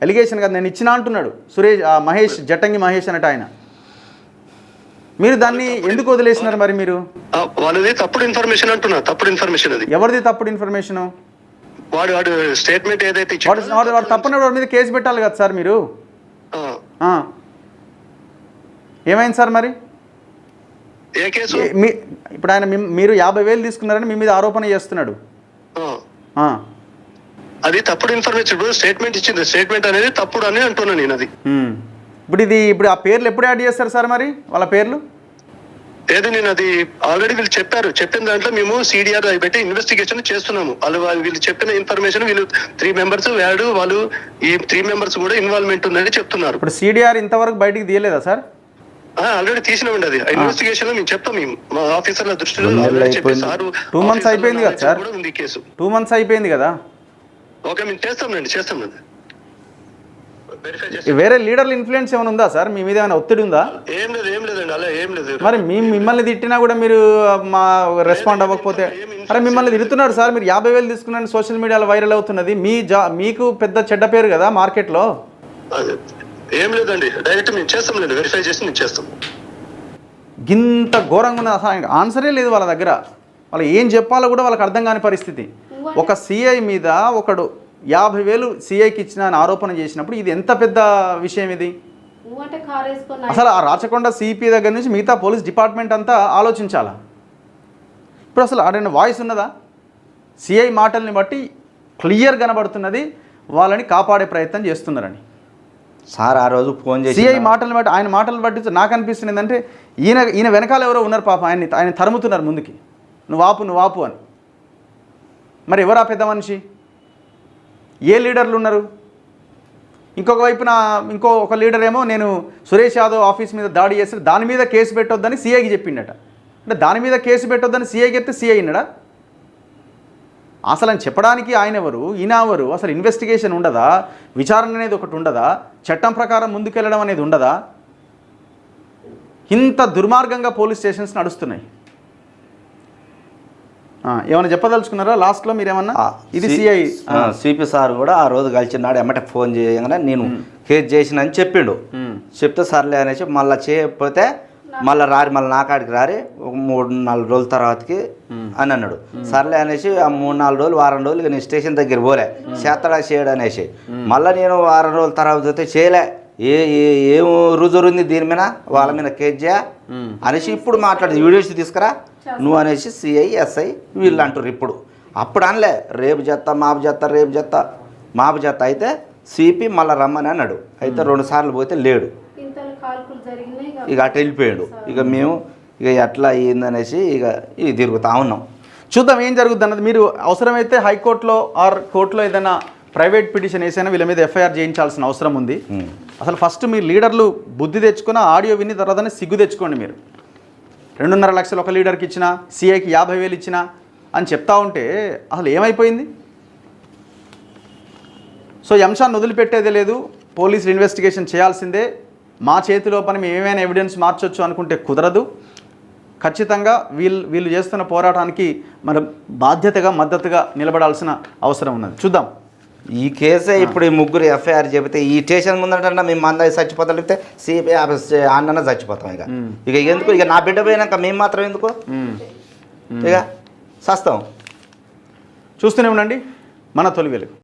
ఎలిగేషన్ కాదు, నేను ఇచ్చినా అంటున్నాడు మహేష్, జటంగి మహేష్ అన్నట్టు ఆయన. మీరు దాన్ని ఎందుకు వదిలేసినారు మరి? మీరు వాళ్ళది తప్పుడు ఇన్ఫర్మేషన్ అంటున్నా. తప్పుడు ఇన్ఫర్మేషన్. అది ఎవరిది తప్పుడు ఇన్ఫర్మేషన్? వాడు స్టేట్మెంట్ ఏదైతే వాడు తప్పున వాడి మీద కేసు పెట్టాలి కదా సార్ మీరు. ఏమైంది సార్ మరి? ఏ కేసు? ఇప్పుడు ఆయన మీరు 50,000 తీసుకున్నారని మీ మీద ఆరోపణ చేస్తున్నాడు. అది తప్పుడు ఇన్ఫర్మేషన్. స్టేట్మెంట్ ఇచ్చింది, స్టేట్మెంట్ అనేది తప్పుడు అని అంటున్నా నేను. అది ఇప్పుడు ఆ పేర్లు ఎప్పుడు యాడ్ చేస్తారు సార్ మరి వాళ్ళ పేర్లు? ఏది నేను అది ఆల్రెడీ వీళ్ళు చెప్పారు. చెప్పిన దాంట్లో మేము సిడిఆర్ అవి పెట్టి ఇన్వెస్టిగేషన్ చేస్తున్నాము. వీళ్ళు చెప్పిన ఇన్ఫర్మేషన్ వీళ్ళు 3 మెంబర్స్ వాళ్ళు ఈ 3 మెంబర్స్ కూడా ఇన్వాల్వ్మెంట్ ఉందని చెప్తున్నారు. ఇప్పుడు సిడిఆర్ ఇంతవరకు బయటికి తీయలేదా సార్? ఆల్రెడీ తీసినామండి. అది ఇన్వెస్టిగేషన్ లో మేము చెప్తాం. మేము మా ఆఫీసర్ల దృష్టిలో 2 months అయిపోయింది కదా సార్? ఉంది కేసు. 2 months అయిపోయింది కదా. ఓకే, మేము చేస్తామండి. వేరే లీడర్ల ఇన్ఫ్లుయెన్స్ ఏమైనా ఉందా సార్ మీ మీద? ఏమైనా ఒత్తిడి ఉందా? ఏం లేదండి, అలా ఏం లేదు. మరి మిమ్మల్ని తిట్టినా కూడా మీరు రెస్పాండ్ అవ్వకపోతే, అరే మిమ్మల్ని తిడుతున్నారు సార్, మీరు 50,000 తీసుకున్నారని సోషల్ మీడియాలో వైరల్ అవుతున్నది. మీకు పెద్ద చెడ్డ పేరు కదా మార్కెట్లో. ఏం లేదండి, డైరెక్ట్ మేము చేస్తాం, వెరిఫై చేసి మేము చేస్తాం. ఇంత ఘోరంగా ఉన్నది, అసలు ఆన్సరే లేదు వాళ్ళ దగ్గర. వాళ్ళు ఏం చెప్పాలో కూడా వాళ్ళకి అర్థం కాని పరిస్థితి. ఒక సిఐ మీద ఒకడు 50,000 సిఐకి ఇచ్చిన ఆరోపణ చేసినప్పుడు ఇది ఎంత పెద్ద విషయం ఇది? అసలు ఆ రాచకొండ సిపి దగ్గర నుంచి మిగతా పోలీస్ డిపార్ట్మెంట్ అంతా ఆలోచించాలా? ఇప్పుడు అసలు ఆడైన వాయిస్ ఉన్నదా? సిఐ మాటల్ని బట్టి క్లియర్ కనబడుతున్నది వాళ్ళని కాపాడే ప్రయత్నం చేస్తున్నారని. సార్ ఆ రోజు ఫోన్ చేసి సిఐ మాటలను బట్టి, ఆయన మాటలను బట్టి నాకు అనిపిస్తుంది ఏంటంటే ఈయన వెనకాల ఎవరో ఉన్నారు పాప, ఆయన తరుముతున్నారు ముందుకి, నువ్వు ఆపు అని. మరి ఎవరా పెద్ద మనిషి? ఏ లీడర్లు ఉన్నారు? ఇంకొక వైపున ఒక లీడర్ ఏమో నేను సురేష్ యాదవ్ ఆఫీస్ మీద దాడి చేస్తే దాని మీద కేసు పెట్టొద్దని సీఐకి చెప్పిండట. అంటే దాని మీద కేసు పెట్టొద్దని సీఐకి చెప్తే సీఐ అయినాడా? అసలు అని చెప్పడానికి ఆయన ఎవరు, ఈయన ఎవరు? అసలు ఇన్వెస్టిగేషన్ ఉండదా? విచారణ అనేది ఒకటి ఉండదా? చట్టం ప్రకారం ముందుకెళ్ళడం అనేది ఉండదా? ఇంత దుర్మార్గంగా పోలీస్ స్టేషన్స్ నడుస్తున్నాయి. ఏమైనా చెప్పదలుచుకున్నారా లాస్ట్లో మీరేమన్నా? ఇది సిఐ సిపి సార్ కూడా ఆ రోజు కలిసినాడు, ఎమ్మటే ఫోన్ చేయగానే నేను కేసు చేసిన అని చెప్పిండు. చెప్తే సర్లే అనేసి మళ్ళీ చేయకపోతే మళ్ళీ మళ్ళీ నా కాడికి రారి ఒక 3-4 రోజుల తర్వాతకి అని అన్నాడు. సర్లే అనేసి ఆ 3-4 రోజులు వారం రోజులు ఇక నేను స్టేషన్ దగ్గర పోలే, చేతడా చేయడు అనేసి. మళ్ళీ నేను వారం రోజుల తర్వాత అయితే చేయలే, ఏం రుజువు ఉంది దీని మీద, వాళ్ళ మీద కేసు చేయ అనేసి ఇప్పుడు మాట్లాడింది. వీడియోస్ తీసుకురా నువ్వు అనేసి సిఐ ఎస్ఐ వీళ్ళు అంటారు. అప్పుడు అనలే రేపు చేస్తా మాపు చేస్తా అయితే సిపి మళ్ళీ రమ్మని అన్నాడు. అయితే 2 సార్లు పోతే లేడు, ఇక అటు వెళ్ళిపోయాడు. ఇక మేము ఇక ఎట్లా అయ్యిందనేసి ఇక తిరుగుతూ ఉన్నాం. చూద్దాం ఏం జరుగుద్ది అన్నది. మీరు అవసరమైతే హైకోర్టులో ఆర్ కోర్టులో ఏదైనా ప్రైవేట్ పిటిషన్ వేసైనా వీళ్ళ మీద ఎఫ్ఐఆర్ చేయించాల్సిన అవసరం ఉంది. అసలు ఫస్ట్ మీ లీడర్లు బుద్ధి తెచ్చుకున్న ఆడియో విని తర్వాతనే సిగ్గు తెచ్చుకోండి. మీరు 2.5 లక్షలు ఒక లీడర్కి ఇచ్చినా, సిఐకి 50,000 ఇచ్చినా అని చెప్తా ఉంటే అసలు ఏమైపోయింది? సో ఈ అంశాన్ని వదిలిపెట్టేదే లేదు, పోలీసులు ఇన్వెస్టిగేషన్ చేయాల్సిందే. మా చేతిలో పని మేము ఏమైనా ఎవిడెన్స్ మార్చొచ్చు అనుకుంటే కుదరదు. ఖచ్చితంగా వీళ్ళు చేస్తున్న పోరాటానికి మనం బాధ్యతగా మద్దతుగా నిలబడాల్సిన అవసరం ఉన్నది. చూద్దాం. ఈ కేసే ఇప్పుడు ఈ ముగ్గురు ఎఫ్ఐఆర్ చెబితే ఈ స్టేషన్ ముందట మేము అందరి చచ్చిపోతాం, లేకపోతే సిపి ఆఫీస్ అన్న చచ్చిపోతాం. ఇక ఎందుకు, ఇక నా బిడ్డ పోయినాక మేము మాత్రం ఎందుకు ఇక సస్తాం. చూస్తూనే ఉండండి మన తొలి వెలుగు.